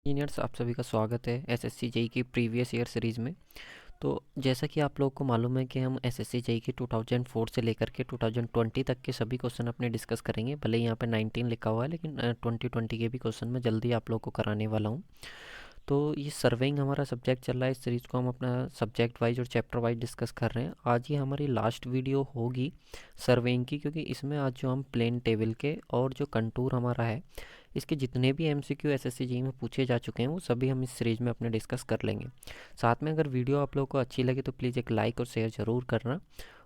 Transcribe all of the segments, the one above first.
Engineers, आप सभी का स्वागत है एसएससी जेई की प्रीवियस ईयर सीरीज़ में। तो जैसा कि आप लोगों को मालूम है कि हम एसएससी जेई की 2004 से लेकर के 2020 तक के सभी क्वेश्चन अपने डिस्कस करेंगे। भले ही यहाँ पे 19 लिखा हुआ है, लेकिन 2020 के भी क्वेश्चन मैं जल्दी आप लोगों को कराने वाला हूँ। तो ये सर्वेइंग हमारा सब्जेक्ट चल रहा है। इस सीरीज़ को हम अपना सब्जेक्ट वाइज और चैप्टर वाइज डिस्कस कर रहे हैं। आज ये हमारी लास्ट वीडियो होगी सर्वेइंग की, क्योंकि इसमें आज जो हम प्लेन टेबल के और जो कंटूर हमारा है, इसके जितने भी एमसीक्यू एसएससी जी में पूछे जा चुके हैं वो सभी हम इस सीरीज़ में अपने डिस्कस कर लेंगे। साथ में अगर वीडियो आप लोगों को अच्छी लगे तो प्लीज़ एक लाइक और शेयर ज़रूर करना,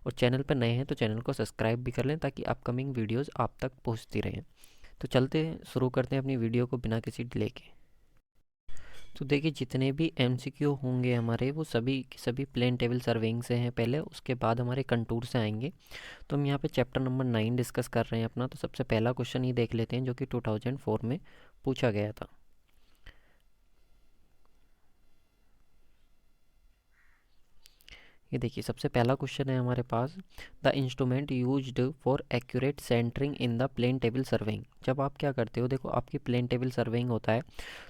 और चैनल पर नए हैं तो चैनल को सब्सक्राइब भी कर लें ताकि अपकमिंग वीडियोज़ आप तक पहुँचती रहें। तो चलते शुरू करते हैं अपनी वीडियो को बिना किसी डिले के। तो देखिए, जितने भी एमसीक्यू होंगे हमारे वो सभी के सभी प्लेन टेबल सर्वेइंग से हैं पहले, उसके बाद हमारे कंटूर से आएंगे। तो हम यहाँ पे चैप्टर नंबर 9 डिस्कस कर रहे हैं अपना। तो सबसे पहला क्वेश्चन ये देख लेते हैं जो कि 2004 में पूछा गया था। ये देखिए, सबसे पहला क्वेश्चन है हमारे पास, the instrument used for accurate centring in the plane table surveying. जब आप क्या करते हो, देखो आपकी प्लेन टेबल सर्वेइंग होता है,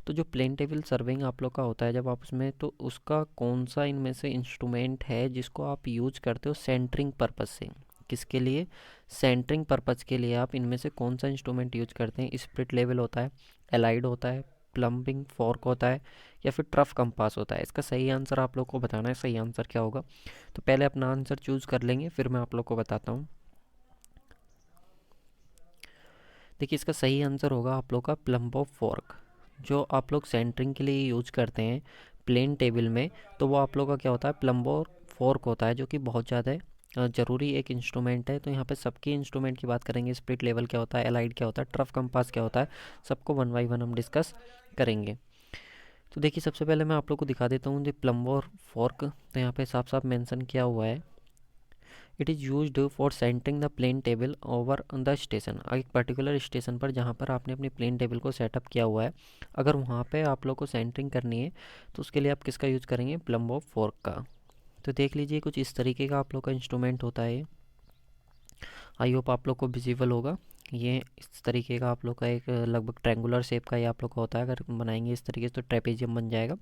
तो जो प्लेन टेबल सर्वेइंग आप लोग का होता है जब आप उसमें, तो उसका कौन सा इनमें से इंस्ट्रूमेंट है जिसको आप यूज करते हो सेंटरिंग पर्पज़ से। किसके लिए? सेंटरिंग पर्पज़ के लिए आप इनमें से कौन सा इंस्ट्रूमेंट यूज करते हैं? स्प्लिट लेवल होता है, एलाइड होता है, प्लम्बिंग फॉर्क होता है, या फिर ट्रफ कंपास होता है। इसका सही आंसर आप लोग को बताना है। सही आंसर क्या होगा? तो पहले अपना आंसर चूज़ कर लेंगे, फिर मैं आप लोग को बताता हूँ। देखिए, इसका सही आंसर होगा आप लोग का प्लम्बो फॉर्क। जो आप लोग सेंटरिंग के लिए यूज करते हैं प्लेन टेबल में, तो वो आप लोग का क्या होता है? प्लम्बो फॉर्क होता है, जो कि बहुत ज़्यादा ज़रूरी एक इंस्ट्रूमेंट है। तो यहाँ पे सबके इंस्ट्रूमेंट की बात करेंगे। स्प्लिट लेवल क्या होता है, एलाइड क्या होता है, ट्रफ कंपास क्या होता है, सबको वन बाई वन हम डिस्कस करेंगे। तो देखिए, सबसे पहले मैं आप लोग को दिखा देता हूँ जो प्लम्बो फॉर्क। तो यहाँ पे साफ साफ मेंशन किया हुआ है, it is used for centring the plane table over the station. एक पर्टिकुलर स्टेशन पर जहाँ पर आपने अपनी प्लेन टेबल को सेटअप किया हुआ है, अगर वहाँ पे आप लोग को सेंटरिंग करनी है तो उसके लिए आप किसका यूज़ करेंगे? प्लम्बो फॉर्क का। तो देख लीजिए, कुछ इस तरीके का आप लोग का इंस्ट्रूमेंट होता है। आई होप आप लोग को विजिबल होगा। ये इस तरीके का आप लोग का एक लगभग ट्रैंगुलर शेप का ये आप लोग का होता है। अगर बनाएंगे इस तरीके से तो ट्रेपेजियम बन जाएगा।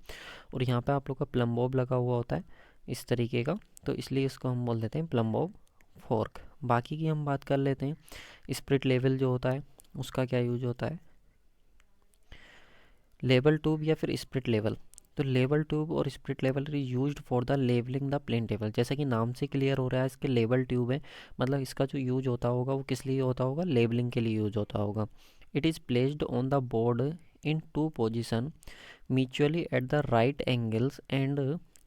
और यहाँ पे आप लोग का प्लम्बोब लगा हुआ होता है इस तरीके का, तो इसलिए इसको हम बोल देते हैं प्लम्बोब फॉर्क। बाकी की हम बात कर लेते हैं। स्प्लिट लेवल जो होता है उसका क्या यूज होता है? लेवल ट्यूब या फिर स्प्लिट लेवल। तो लेवल ट्यूब और split level used for the levelling the plane table. जैसा कि नाम से क्लियर हो रहा है, इसके लेवल ट्यूब है, मतलब इसका जो यूज होता होगा वो किस लिए होता होगा? लेवलिंग के लिए यूज होता होगा। It is placed on the board in two position mutually at the right angles and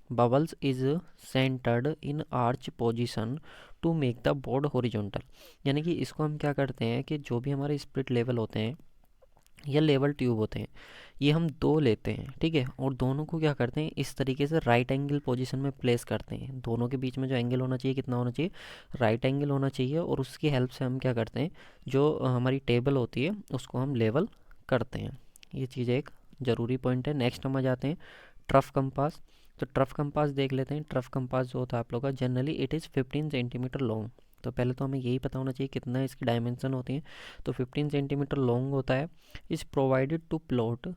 bubbles is centred in arch position to make the board horizontal. यानी कि इसको हम क्या करते हैं कि जो भी हमारे स्प्लिट लेवल होते हैं या लेवल ट्यूब होते हैं, ये हम दो लेते हैं, ठीक है, और दोनों को क्या करते हैं इस तरीके से राइट एंगल पोजीशन में प्लेस करते हैं। दोनों के बीच में जो एंगल होना चाहिए कितना होना चाहिए? राइट एंगल होना चाहिए। और उसकी हेल्प से हम क्या करते हैं, जो हमारी टेबल होती है उसको हम लेवल करते हैं। ये चीज़ एक ज़रूरी पॉइंट है। नेक्स्ट हम आ जाते हैं ट्रफ कंपास। तो ट्रफ कंपास देख लेते हैं। ट्रफ कंपास जो होता है आप लोग का, generally it is 15 centimetre long. तो पहले तो हमें यही पता होना चाहिए कितना इसकी डायमेंशन होती है। तो 15 सेंटीमीटर लॉन्ग होता है। Is provided to plot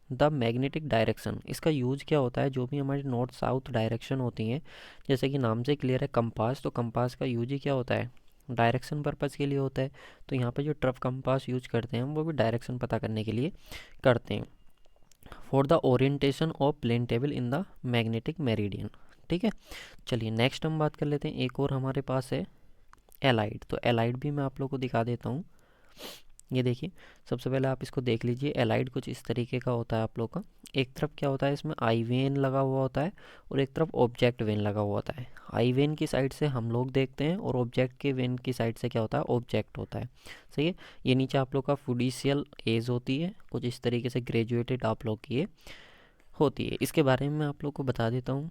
the magnetic direction. इसका यूज क्या होता है? जो भी हमारी नॉर्थ साउथ डायरेक्शन होती हैं, जैसे कि नाम से क्लियर है कंपास, तो कंपास का यूज ही क्या होता है? डायरेक्शन पर्पज़ के लिए होता है। तो यहाँ पे जो ट्रफ कंपास यूज करते हैं हम, वो भी डायरेक्शन पता करने के लिए करते हैं। For the orientation of plane table in the magnetic meridian. ठीक है, चलिए नेक्स्ट हम बात कर लेते हैं। एक और हमारे पास है एलाइड। तो एलाइड भी मैं आप लोग को दिखा देता हूँ। ये देखिए, सबसे पहले आप इसको देख लीजिए। एलाइड कुछ इस तरीके का होता है आप लोग का। एक तरफ क्या होता है, इसमें आई वेन लगा हुआ होता है, और एक तरफ ऑब्जेक्ट वेन लगा हुआ होता है। आई वेन की साइड से हम लोग देखते हैं, और ऑब्जेक्ट के वेन की साइड से क्या होता है? ऑब्जेक्ट होता है। सही है। ये नीचे आप लोग का फुडिशियल एज होती है, कुछ इस तरीके से ग्रेजुएटेड आप लोग की ये होती है। इसके बारे में मैं आप लोग को बता देता हूँ।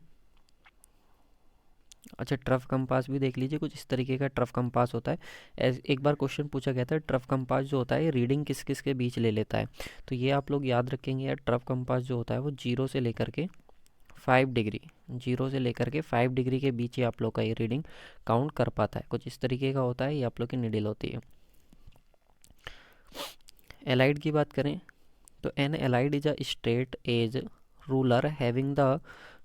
अच्छा, ट्रफ कंपास भी देख लीजिए। कुछ इस तरीके का ट्रफ कंपास होता है। एक बार क्वेश्चन पूछा गया था, ट्रफ कंपास जो होता है ये रीडिंग किस किस के बीच ले लेता है? तो ये आप लोग याद रखेंगे यार, ट्रफ कंपास जो होता है वो 0 से लेकर के 5 डिग्री, 0 से लेकर के 5 डिग्री के बीच ही आप लोग का ये रीडिंग काउंट कर पाता है। कुछ इस तरीके का होता है। ये आप लोग की निडिल होती है। एलाइड की बात करें तो an alidade is a straight edge ruler having the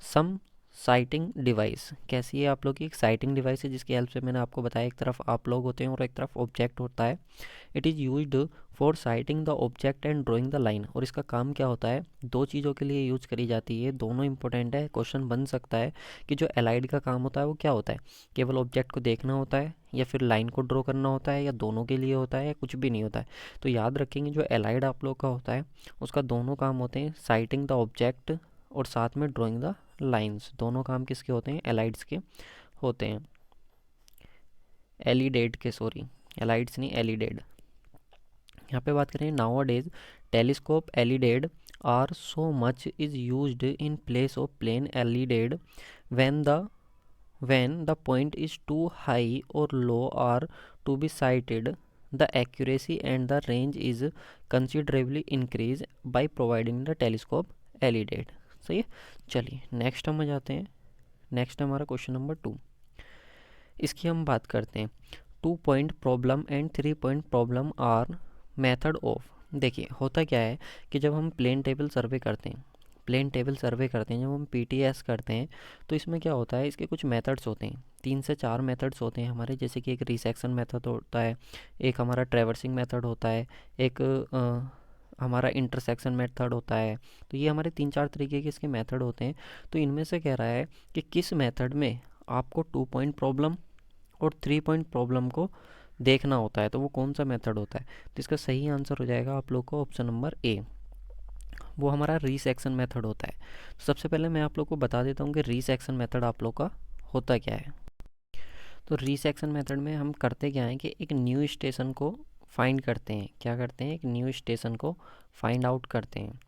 some sighting device. कैसी है आप लोग की? एक साइटिंग डिवाइस है जिसकी हेल्प से मैंने आपको बताया एक तरफ आप लोग होते हैं और एक तरफ ऑब्जेक्ट होता है। It is used for sighting the object and drawing the line. और इसका काम क्या होता है? दो चीज़ों के लिए यूज करी जाती है, दोनों इंपॉर्टेंट है। क्वेश्चन बन सकता है कि जो एलाइड का काम होता है वो क्या होता है, केवल ऑब्जेक्ट को देखना होता है या फिर लाइन को ड्रॉ करना होता है, या दोनों के लिए होता है, या कुछ भी नहीं होता है। तो याद रखेंगे जो एलाइड आप लोग का होता है उसका दोनों काम होते हैं, साइटिंग द ऑब्जेक्ट और साथ में ड्राइंग द लाइंस। दोनों काम किसके होते हैं? एलाइड्स के होते हैं। एलिडेड के, सॉरी एलाइड्स नहीं, एलिडेड। यहाँ पे बात करें nowadays telescope alidade are so much is used in place of plain alidade when the point is too high or low are to be sighted the accuracy and the range is considerably increase by providing the telescope alidade. सही है। चलिए next हम आ जाते हैं। Next हमारा question number 2, इसकी हम बात करते हैं। 2 point problem and 3 point problem are method of. देखिए होता क्या है कि जब हम प्लेन टेबल सर्वे करते हैं, जब हम पीटीएस करते हैं, तो इसमें क्या होता है, इसके कुछ मेथड्स होते हैं, 3 से 4 मेथड्स होते हैं हमारे। जैसे कि एक रिसेक्शन मेथड होता है, एक हमारा ट्रैवर्सिंग मेथड होता है, एक हमारा इंटरसेक्शन मेथड होता है। तो ये हमारे 3-4 तरीके के इसके मेथड होते हैं। तो इनमें से कह रहा है कि किस मेथड में आपको 2 पॉइंट प्रॉब्लम और 3 पॉइंट प्रॉब्लम को देखना होता है, तो वो कौन सा मेथड होता है। तो इसका सही आंसर हो जाएगा आप लोग को ऑप्शन नंबर ए, वो हमारा रीसेक्शन मेथड होता है। तो सबसे पहले मैं आप लोग को बता देता हूँ कि रीसेक्शन मेथड आप लोग का होता क्या है। तो रीसेक्शन मेथड में हम करते क्या है कि एक न्यू स्टेशन को फाइंड करते हैं। क्या करते हैं? एक न्यू स्टेशन को फाइंड आउट करते हैं।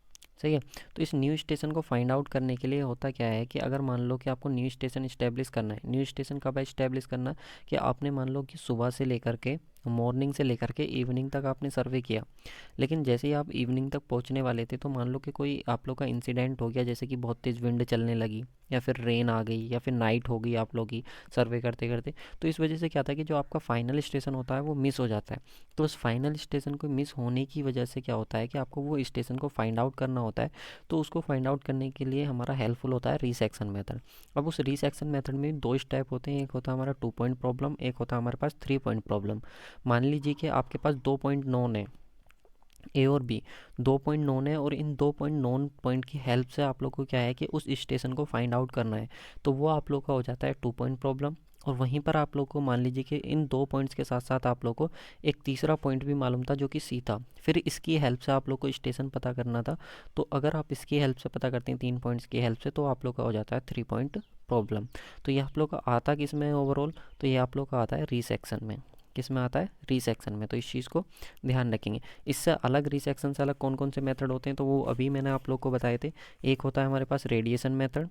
सही है। तो इस न्यू स्टेशन को फाइंड आउट करने के लिए होता क्या है कि अगर मान लो कि आपको न्यू स्टेशन इस्टेब्लिश करना है, न्यू स्टेशन कब इस्टेब्लिश करना, कि आपने मान लो कि सुबह से लेकर के, मॉर्निंग से लेकर के इवनिंग तक आपने सर्वे किया, लेकिन जैसे ही आप इवनिंग तक पहुंचने वाले थे तो मान लो कि कोई आप लोग का इंसिडेंट हो गया, जैसे कि बहुत तेज़ विंड चलने लगी या फिर रेन आ गई या फिर नाइट हो गई आप लोग की सर्वे करते करते। तो इस वजह से क्या था कि जो आपका फाइनल स्टेशन होता है वो मिस हो जाता है। तो उस फाइनल स्टेशन को मिस होने की वजह से क्या होता है कि आपको वो स्टेशन को फाइंड आउट करना होता है। तो उसको फाइंड आउट करने के लिए हमारा हेल्पफुल होता है रीसेक्शन मेथड। अब उस रीसेक्शन मेथड में 2 स्टेप होते हैं, एक होता है हमारा 2 पॉइंट प्रॉब्लम, एक होता है हमारे पास 3 पॉइंट प्रॉब्लम। मान लीजिए कि आपके पास 2 पॉइंट नोन है, ए और बी 2 पॉइंट नोन है, और इन 2 पॉइंट नोन पॉइंट की हेल्प से आप लोग को क्या है कि उस स्टेशन को फाइंड आउट करना है। तो वो आप लोग का हो जाता है 2 पॉइंट प्रॉब्लम। और वहीं पर आप लोग को मान लीजिए कि इन 2 पॉइंट्स के साथ साथ आप लोग को एक तीसरा पॉइंट भी मालूम था जो कि सी था, फिर इसकी हेल्प से आप लोग को स्टेशन पता करना था। तो अगर आप इसकी हेल्प से पता करते हैं 3 पॉइंट्स की हेल्प से, तो आप लोग का हो जाता है 3 पॉइंट प्रॉब्लम। तो ये आप लोग का आता किस में ओवरऑल? तो ये आप लोग का आता है रीसेक्शन में। किस में आता है? रीसेक्शन में। तो इस चीज़ को ध्यान रखेंगे। इससे अलग, रीसेक्शन से अलग कौन कौन से मेथड होते हैं, तो वो अभी मैंने आप लोग को बताए थे। एक होता है हमारे पास रेडिएशन मेथड,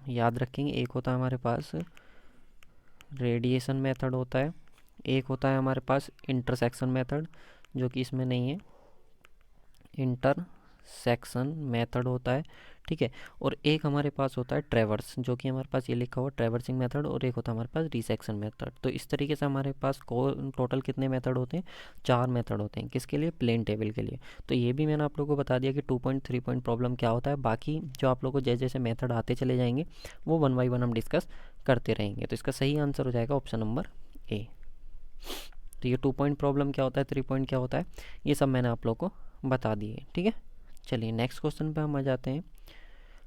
याद रखेंगे। एक होता है हमारे पास रेडिएशन मेथड होता है। एक होता है हमारे पास इंटरसेक्शन मेथड, जो कि इसमें नहीं है, इंटरसेक्शन मेथड होता है। ठीक है। और एक हमारे पास होता है ट्रैवर्स, जो कि हमारे पास ये लिखा हुआ ट्रैवर्सिंग मेथड, और एक होता है हमारे पास रिसेक्शन मेथड। तो इस तरीके से हमारे पास टोटल कितने मेथड होते हैं? 4 मेथड होते हैं। किसके लिए? प्लेन टेबल के लिए। तो ये भी मैंने आप लोगों को बता दिया कि 2 पॉइंट 3 पॉइंट प्रॉब्लम क्या होता है। बाकी जो आप लोगों को जैसे जैसे मेथड आते चले जाएंगे वो 1 बाई 1 हम डिस्कस करते रहेंगे। तो इसका सही आंसर हो जाएगा ऑप्शन नंबर ए। तो ये 2 पॉइंट प्रॉब्लम क्या होता है, 3 पॉइंट क्या होता है, ये सब मैंने आप लोग को बता दिए। ठीक है। चलिए नेक्स्ट क्वेश्चन पे हम आ जाते हैं।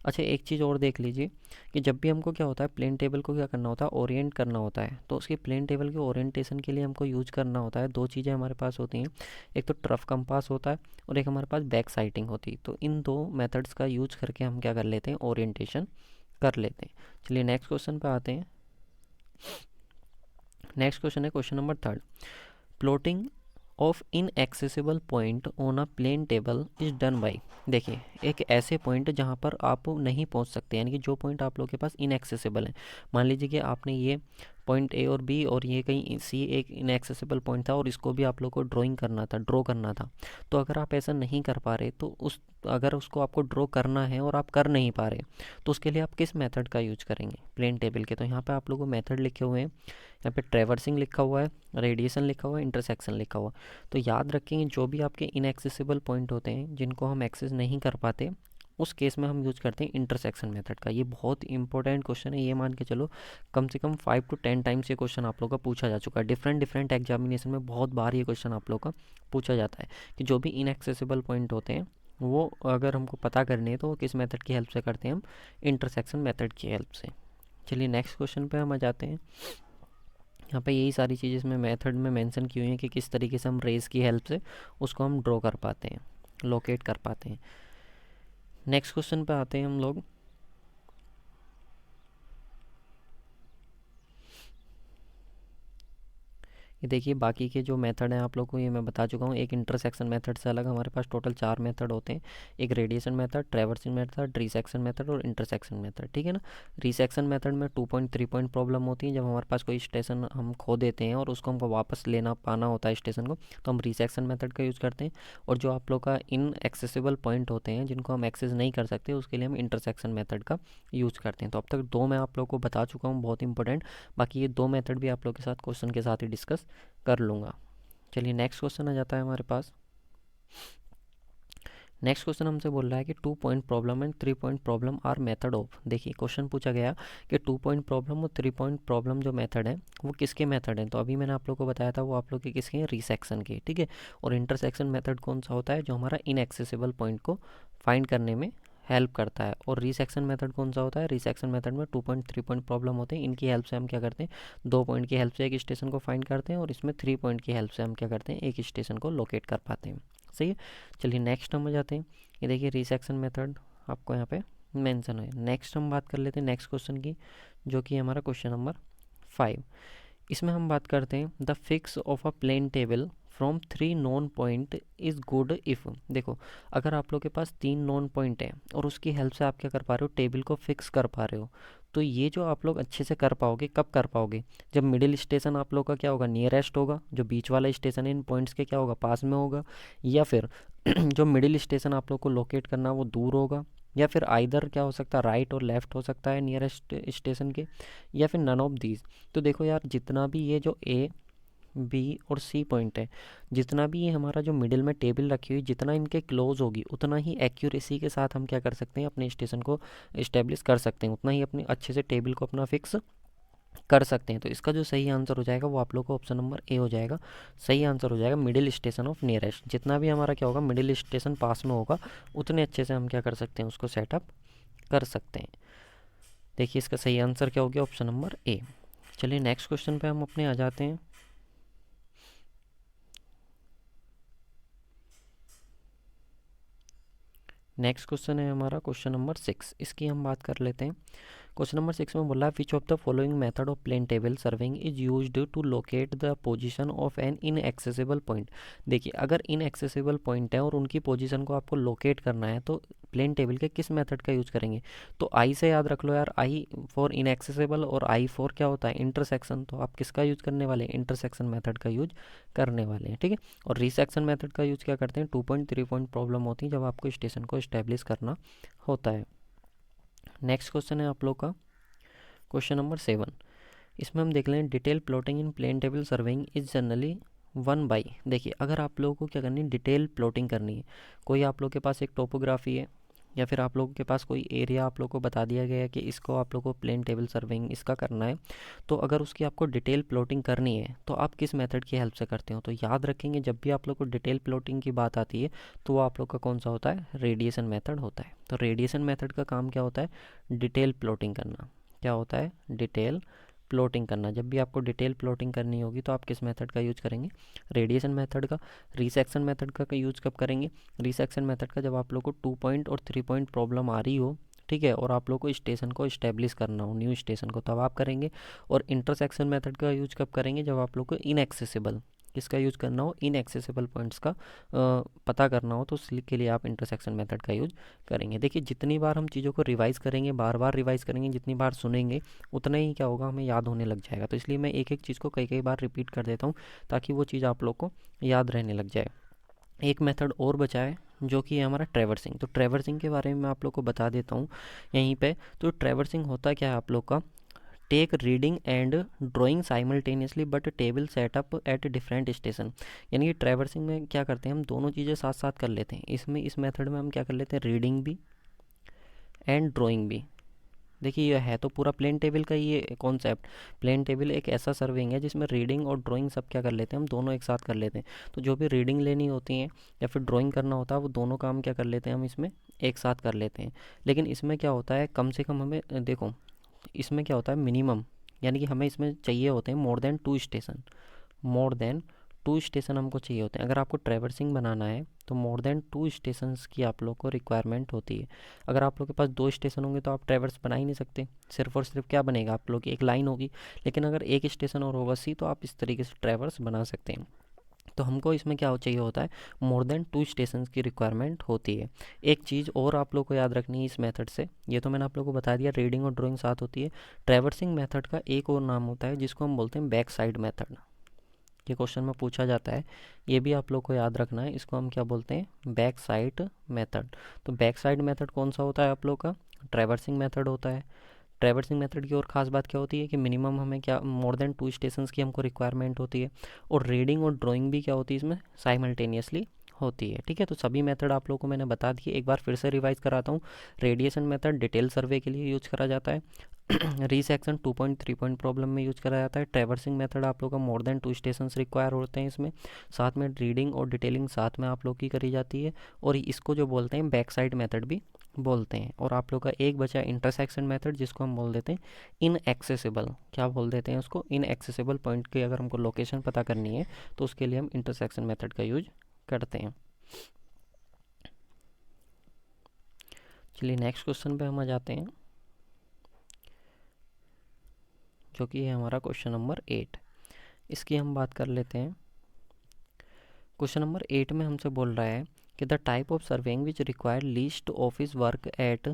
अच्छा, एक चीज़ और देख लीजिए कि जब भी हमको क्या होता है, प्लेन टेबल को क्या करना होता है, ओरिएंट करना होता है। तो उसकी प्लेन टेबल के ओरिएंटेशन के लिए हमको यूज करना होता है, 2 चीज़ें हमारे पास होती हैं। एक तो ट्रफ कंपास होता है और एक हमारे पास बैक साइटिंग होती है। तो इन 2 मेथड्स का यूज करके हम क्या कर लेते हैं, ओरिएंटेशन कर लेते हैं। चलिए नेक्स्ट क्वेश्चन पे आते हैं। नेक्स्ट क्वेश्चन है question number 3, plotting of inaccessible point on a plane table is done by. देखिए, एक ऐसे पॉइंट जहाँ पर आप नहीं पहुँच सकते, यानी कि जो पॉइंट आप लोगों के पास इनएक्सेसिबल है। मान लीजिए कि आपने ये पॉइंट ए और बी, और ये कहीं सी एक इनएक्सेसिबल पॉइंट था और इसको भी आप लोग को ड्राइंग करना था, ड्रॉ करना था। तो अगर आप ऐसा नहीं कर पा रहे तो अगर उसको आपको ड्रॉ करना है और आप कर नहीं पा रहे तो उसके लिए आप किस मेथड का यूज करेंगे प्लेन टेबल के। तो यहाँ पे आप लोगों को मेथड लिखे हुए हैं, यहाँ पे ट्रेवर्सिंग लिखा हुआ है, रेडिएशन लिखा हुआ है, इंटरसेक्शन लिखा हुआ है। तो याद रखेंगे जो भी आपके इनएक्सेसिबल पॉइंट होते हैं जिनको हम एक्सेस नहीं कर पाते, उस केस में हम यूज़ करते हैं इंटरसेक्शन मेथड का। ये बहुत इंपॉर्टेंट क्वेश्चन है, ये मान के चलो कम से कम 5 to 10 टाइम्स ये क्वेश्चन आप लोग का पूछा जा चुका है। डिफरेंट डिफरेंट एग्जामिनेशन में बहुत बार ये क्वेश्चन आप लोग का पूछा जाता है कि जो भी इनएक्सेसिबल पॉइंट होते हैं वो अगर हमको पता करने हैं तो वो किस मेथड की हेल्प से करते हैं, हम इंटरसेक्शन मेथड की हेल्प से। चलिए नेक्स्ट क्वेश्चन पे हम आ जाते हैं। यहाँ पे यही सारी चीज़ें इसमें मेथड में मेंशन की हुई हैं कि किस तरीके से हम रेस की हेल्प से उसको हम ड्रॉ कर पाते हैं, लोकेट कर पाते हैं। नेक्स्ट क्वेश्चन पे आते हैं हम लोग। ये देखिए बाकी के जो मेथड हैं आप लोग को ये मैं बता चुका हूँ। एक इंटरसेक्शन मेथड से अलग हमारे पास टोटल 4 मेथड होते हैं, एक radiation method, traversing method, resection method और इंटरसेक्शन मेथड, ठीक है ना। रिसेक्शन मेथड में 2 पॉइंट 3 पॉइंट प्रॉब्लम होती है, जब हमारे पास कोई स्टेशन हम खो देते हैं और उसको हमको वापस लेना पाना होता है स्टेशन को, तो हम रिसेक्शन मेथड का यूज़ करते हैं। और जो आप लोग का इन एक्सेसिबल पॉइंट होते हैं जिनको हम एक्सेस नहीं कर सकते, उसके लिए हम इंटरसेक्शन मेथड का यूज़ करते हैं। तो अब तक 2 मैं आप लोग को बता चुका हूँ, बहुत इंपॉर्टेंट। बाकी ये 2 मेथड भी आप लोग के साथ क्वेश्चन के साथ ही डिस्कस कर लूँगा। चलिए नेक्स्ट क्वेश्चन आ जाता है हमारे पास। नेक्स्ट क्वेश्चन हमसे बोल रहा है कि 2 point problem and 3 point problem are method of. देखिए क्वेश्चन पूछा गया कि 2 पॉइंट प्रॉब्लम और 3 पॉइंट प्रॉब्लम जो मेथड है वो किसके मेथड हैं। तो अभी मैंने आप लोग को बताया था वो आप लोग के किसके हैं, रिसेक्शन के, ठीक है। और इंटरसेक्शन मेथड कौन सा होता है, जो हमारा इनएक्सेसिबल पॉइंट को फाइंड करने में हेल्प करता है। और रिसेक्शन मेथड कौन सा होता है, रिसेक्शन मेथड में 2 पॉइंट 3 पॉइंट प्रॉब्लम होते हैं, इनकी हेल्प से हम क्या करते हैं, 2 पॉइंट की हेल्प से एक स्टेशन को फाइंड करते हैं, और इसमें 3 पॉइंट की हेल्प से हम क्या करते हैं, एक स्टेशन को लोकेट कर पाते हैं। सही है। चलिए नेक्स्ट हम आ जाते हैं। ये देखिए रिसेक्शन मेथड आपको यहाँ पे मेंशन है। नेक्स्ट हम बात कर लेते हैं नेक्स्ट क्वेश्चन की, जो कि हमारा क्वेश्चन नंबर 5। इसमें हम बात करते हैं the fix of a plane table from 3 known point is good if. देखो अगर आप लोग के पास 3 नॉन पॉइंट है और उसकी हेल्प से आप क्या कर पा रहे हो, टेबल को फिक्स कर पा रहे हो, तो ये जो आप लोग अच्छे से कर पाओगे, कब कर पाओगे, जब मिडिल स्टेशन आप लोग का क्या होगा, नियरेस्ट होगा, जो बीच वाला स्टेशन है इन पॉइंट्स के क्या होगा, पास में होगा, या फिर जो मिडिल स्टेशन आप लोग को लोकेट करना वो दूर होगा, या फिर आइदर क्या हो सकता है, राइट और लेफ़्ट हो सकता है नियरेस्ट स्टेशन के, या फिर नन ऑफ दीज। तो देखो यार जितना भी ये जो ए बी और सी पॉइंट है, जितना भी ये हमारा जो मिडिल में टेबल रखी हुई, जितना इनके क्लोज होगी उतना ही एक्यूरेसी के साथ हम क्या कर सकते हैं, अपने स्टेशन को इस्टेब्लिश कर सकते हैं, उतना ही अपने अच्छे से टेबल को अपना फिक्स कर सकते हैं। तो इसका जो सही आंसर हो जाएगा वो आप लोग को ऑप्शन नंबर ए हो जाएगा। सही आंसर हो जाएगा मिडिल स्टेशन ऑफ नियरेस्ट। जितना भी हमारा क्या होगा, मिडिल स्टेशन पास में होगा, उतने अच्छे से हम क्या कर सकते हैं, उसको सेटअप कर सकते हैं। देखिए इसका सही आंसर क्या हो गया, ऑप्शन नंबर ए। चलिए नेक्स्ट क्वेश्चन पे हम अपने आ जाते हैं। नेक्स्ट क्वेश्चन है हमारा क्वेश्चन नंबर 6, इसकी हम बात कर लेते हैं। क्वेश्चन नंबर 6 में बोला which of the following method of plane table surveying is used to locate the position of an inaccessible point. देखिए अगर इनएक्सेसिबल पॉइंट है और उनकी पोजीशन को आपको लोकेट करना है तो प्लेन टेबल के किस मेथड का यूज़ करेंगे। तो आई से याद रख लो यार, आई फॉर इनएक्सेसिबल और आई फॉर क्या होता है, इंटरसेक्शन। तो आप किसका यूज़ करने वाले हैं, इंटरसेक्शन मेथड का यूज करने वाले हैं, ठीक है। और रिसेक्शन मेथड का यूज़ क्या करते हैं, 2 पॉइंट 3 पॉइंट प्रॉब्लम होती है जब आपको स्टेशन को इस्टेब्लिश करना होता है। नेक्स्ट क्वेश्चन है आप लोग का क्वेश्चन नंबर 7। इसमें हम देख लें detail plotting in plane table surveying is generally 1/। देखिए अगर आप लोगों को क्या करनी है, डिटेल प्लॉटिंग करनी है, कोई आप लोग के पास एक टोपोग्राफी है या फिर आप लोगों के पास कोई एरिया आप लोग को बता दिया गया है कि इसको आप लोग को प्लेन टेबल सर्विंग इसका करना है, तो अगर उसकी आपको डिटेल प्लॉटिंग करनी है तो आप किस मेथड की हेल्प से करते हो। तो याद रखेंगे जब भी आप लोग को डिटेल प्लॉटिंग की बात आती है तो वो आप लोग का कौन सा होता है, रेडिएशन मेथड होता है। तो रेडिएशन मेथड का काम क्या होता है, डिटेल प्लॉटिंग करना। क्या होता है, डिटेल प्लॉटिंग करना। जब भी आपको डिटेल प्लॉटिंग करनी होगी तो आप किस मेथड का यूज करेंगे, रेडिएशन मेथड का। रिसेक्शन मेथड का यूज कब करेंगे, रिसेक्शन मेथड का जब आप लोग को 2 पॉइंट और 3 पॉइंट प्रॉब्लम आ रही हो, ठीक है, और आप लोग को स्टेशन को इस्टेब्लिश करना हो, न्यू स्टेशन को, तब आप करेंगे। और इंटरसेक्शन मेथड का यूज कब करेंगे, जब आप लोग को इनएक्सेसिबल किसका यूज़ करना हो, इनएक्सेसिबल पॉइंट्स का पता करना हो, तो उसके लिए आप इंटरसेक्शन मेथड का यूज़ करेंगे। देखिए जितनी बार हम चीज़ों को रिवाइज़ करेंगे, बार बार रिवाइज़ करेंगे, जितनी बार सुनेंगे उतना ही क्या होगा, हमें याद होने लग जाएगा। तो इसलिए मैं एक एक चीज़ को कई कई बार रिपीट कर देता हूँ ताकि वो चीज़ आप लोग को याद रहने लग जाए। एक मेथड और बचा है जो कि है हमारा ट्रैवर्सिंग। तो ट्रैवर्सिंग के बारे में मैं आप लोग को बता देता हूँ यहीं पे। तो ट्रैवर्सिंग होता क्या है आप लोग का, take reading and drawing simultaneously but table setup at different station. यानी कि ट्रैवर्सिंग में क्या करते हैं, हम दोनों चीज़ें साथ साथ कर लेते हैं। इसमें इस मेथड में हम क्या कर लेते हैं, रीडिंग भी एंड ड्राइंग भी। देखिए ये है तो पूरा प्लेन टेबल का ये कॉन्सेप्ट। प्लेन टेबल एक ऐसा सर्विंग है जिसमें रीडिंग और ड्राइंग सब क्या कर लेते हैं, हम दोनों एक साथ कर लेते हैं। तो जो भी रीडिंग लेनी होती है या फिर ड्राइंग करना होता है, वो दोनों काम क्या कर लेते हैं, हम इसमें एक साथ कर लेते हैं। लेकिन इसमें क्या होता है, कम से कम हमें देखो इसमें क्या होता है, मिनिमम यानी कि हमें इसमें चाहिए होते हैं more than 2 station. More than 2 station हमको चाहिए होते हैं। अगर आपको ट्रैवर्सिंग बनाना है तो मोर देन 2 स्टेशंस की आप लोग को रिक्वायरमेंट होती है। अगर आप लोग के पास 2 स्टेशन होंगे तो आप ट्रैवर्स बना ही नहीं सकते। सिर्फ और सिर्फ क्या बनेगा, आप लोग की एक लाइन होगी। लेकिन अगर एक स्टेशन और होगा सी, तो आप इस तरीके से ट्रैवर्स बना सकते हैं। तो हमको इसमें क्या चाहिए होता है, मोर देन 2 स्टेशंस की रिक्वायरमेंट होती है। एक चीज़ और आप लोग को याद रखनी है इस मेथड से, ये तो मैंने आप लोग को बता दिया, रीडिंग और ड्राइंग साथ होती है। ट्रैवर्सिंग मेथड का एक और नाम होता है जिसको हम बोलते हैं बैक साइड मेथड। ये क्वेश्चन में पूछा जाता है, ये भी आप लोग को याद रखना है। इसको हम क्या बोलते हैं, बैक साइड मेथड। तो बैक साइड मेथड कौन सा होता है आप लोग का, ट्रैवर्सिंग मेथड होता है। ट्रैवर्सिंग मेथड की और ख़ास बात क्या होती है कि मिनिमम हमें क्या मोर देन 2 स्टेशंस की हमको रिक्वायरमेंट होती है। और रीडिंग और ड्राइंग भी क्या होती है इसमें, साइमल्टेनियसली होती है। ठीक है, तो सभी मेथड आप लोगों को मैंने बता दिए। एक बार फिर से रिवाइज कराता हूँ। रेडिएशन मेथड डिटेल सर्वे के लिए यूज करा जाता है। रीसेक्शन 2.3 पॉइंट प्रॉब्लम में यूज करा जाता है। ट्रैवर्सिंग मेथड आप लोग का मोर देन 2 स्टेशंस रिक्वायर होते हैं इसमें। साथ में रीडिंग और डिटेलिंग साथ में आप लोग की करी जाती है। और इसको जो बोलते हैं बैक साइड मेथड भी बोलते हैं। और आप लोग का एक बचा इंटरसेक्शन मेथड, जिसको हम बोल देते हैं इनएक्सेसिबल। क्या बोल देते हैं उसको, इनएक्सेसिबल पॉइंट की अगर हमको लोकेशन पता करनी है तो उसके लिए हम इंटरसेक्शन मेथड का यूज करते हैं। चलिए नेक्स्ट क्वेश्चन पे हम आ जाते हैं, जो कि है हमारा क्वेश्चन नंबर 8। इसकी हम बात कर लेते हैं। क्वेश्चन नंबर 8 में हमसे बोल रहा है कि the type of surveying which require least office work at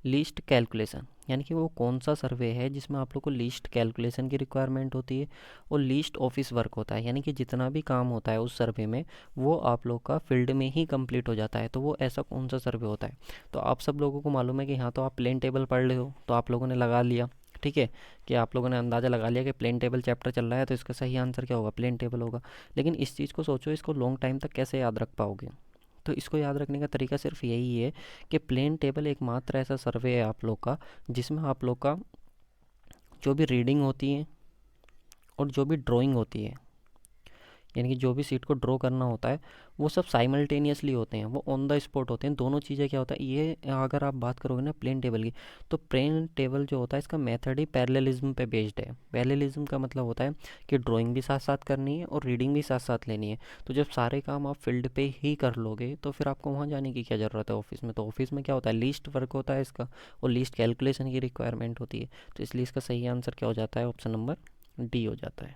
least calculation. यानी कि वो कौन सा सर्वे है जिसमें आप लोग को लीस्ट कैलकुलेशन की रिक्वायरमेंट होती है और लीस्ट ऑफिस वर्क होता है। यानी कि जितना भी काम होता है उस सर्वे में वो आप लोग का फील्ड में ही कंप्लीट हो जाता है। तो वो ऐसा कौन सा सर्वे होता है। तो आप सब लोगों को मालूम है कि हाँ, तो आप प्लेन टेबल पढ़ रहे हो तो आप लोगों ने लगा लिया, ठीक है, कि आप लोगों ने अंदाज़ा लगा लिया कि प्लेन टेबल चैप्टर चल रहा है तो इसका सही आंसर क्या होगा, प्लेन टेबल होगा। लेकिन इस चीज़ को सोचो, इसको लॉन्ग टाइम तक कैसे याद रख पाओगे। तो इसको याद रखने का तरीका सिर्फ यही है कि प्लेन टेबल एकमात्र ऐसा सर्वे है आप लोग का जिसमें आप लोग का जो भी रीडिंग होती है और जो भी ड्राइंग होती है, यानी कि जो भी सीट को ड्रॉ करना होता है वो सब साइमल्टेनियसली होते हैं, वो ऑन द स्पॉट होते हैं। दोनों चीज़ें क्या होता है, ये अगर आप बात करोगे ना प्लेन टेबल की, तो प्लेन टेबल जो होता है इसका मेथड ही पैरेललिज्म पे बेस्ड है। पैरेललिज्म का मतलब होता है कि ड्राइंग भी साथ साथ करनी है और रीडिंग भी साथ साथ लेनी है। तो जब सारे काम आप फील्ड पे ही कर लोगे तो फिर आपको वहाँ जाने की क्या ज़रूरत है ऑफिस में। तो ऑफिस में क्या होता है, लीस्ट वर्क होता है इसका और लीस्ट कैलकुलेशन की रिक्वायरमेंट होती है। तो इसलिए इसका सही आंसर क्या हो जाता है, ऑप्शन नंबर डी हो जाता है।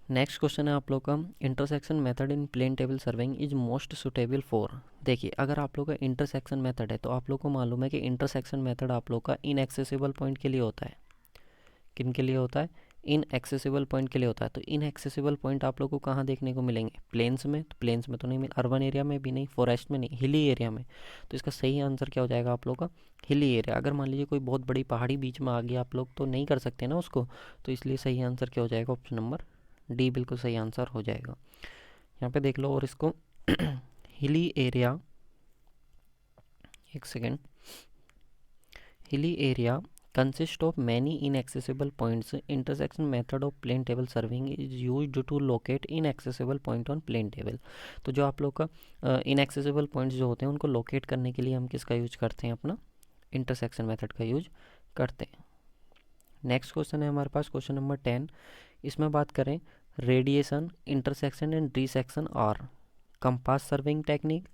नेक्स्ट क्वेश्चन है आप लोग का, intersection method in plane table surveying is most suitable for. देखिए अगर आप लोग का इंटरसेक्शन मेथड है तो आप लोग को मालूम है कि इंटरसेक्शन मेथड आप लोग का इनएक्सेसिबल पॉइंट के लिए होता है। किन के लिए होता है, इनएक्सेसिबल पॉइंट के लिए होता है। तो इनएक्सेसिबल पॉइंट आप लोग को कहाँ देखने को मिलेंगे, प्लेन्स में। तो प्लेन्स में तो नहीं मिल, अर्बन एरिया में भी नहीं, फॉरेस्ट में नहीं, हिली एरिया में। तो इसका सही आंसर क्या हो जाएगा आप लोग का, हिली एरिया। अगर मान लीजिए कोई बहुत बड़ी पहाड़ी बीच में आ गई, आप लोग तो नहीं कर सकते ना उसको। तो इसलिए सही आंसर क्या हो जाएगा, ऑप्शन नंबर डी बिल्कुल सही आंसर हो जाएगा। यहाँ पे देख लो और इसको हिली एरिया, एक second, hilly area consist of many inaccessible points. Intersection method of plane table surveying is used to locate inaccessible point on plane table. तो जो आप लोग का inaccessible points जो होते हैं उनको locate करने के लिए हम किसका यूज करते हैं, अपना इंटरसेक्शन मेथड का यूज करते हैं। नेक्स्ट क्वेश्चन है हमारे पास क्वेश्चन नंबर 10। इसमें बात करें, radiation, intersection and resection are compass surveying technique,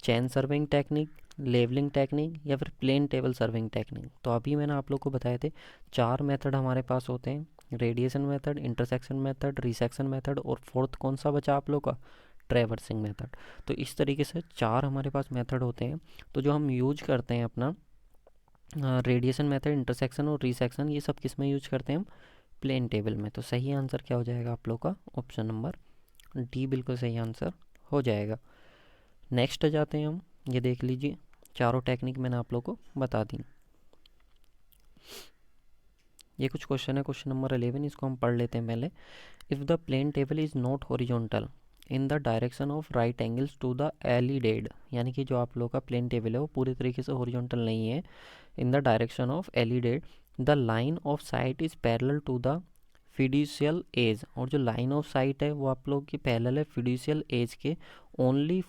chain surveying technique, levelling technique या फिर प्लेन टेबल सर्विंग टेक्निक। तो अभी मैंने आप लोग को बताए थे 4 मेथड हमारे पास होते हैं, radiation method, intersection method, resection method और फोर्थ कौन सा बचा आप लोग का, ट्रैवर्सिंग मेथड। तो इस तरीके से 4 हमारे पास मेथड होते हैं। तो जो हम यूज करते हैं अपना रेडिएशन मेथड, इंटरसेक्शन और रिसेक्शन, ये सब किस में यूज करते हैं हम, प्लेन टेबल में। तो सही आंसर क्या हो जाएगा आप लोग का, ऑप्शन नंबर डी बिल्कुल सही आंसर हो जाएगा। नेक्स्ट जाते हैं हम, ये देख लीजिए चारों टेक्निक मैंने आप लोग को बता दी। ये कुछ क्वेश्चन है, क्वेश्चन नंबर 11, इसको हम पढ़ लेते हैं पहले। If the plane table is not horizontal in the direction of right angles to the alidade, यानी कि जो आप लोग का प्लेन टेबल है वो पूरी तरीके से हॉरिजॉन्टल नहीं है, in the direction of alidade, the line of sight is parallel to the fiducial edge, और जो लाइन ऑफ साइट है वो आप लोग की पैरेलल है फिड्यूशियल एज के, ओनली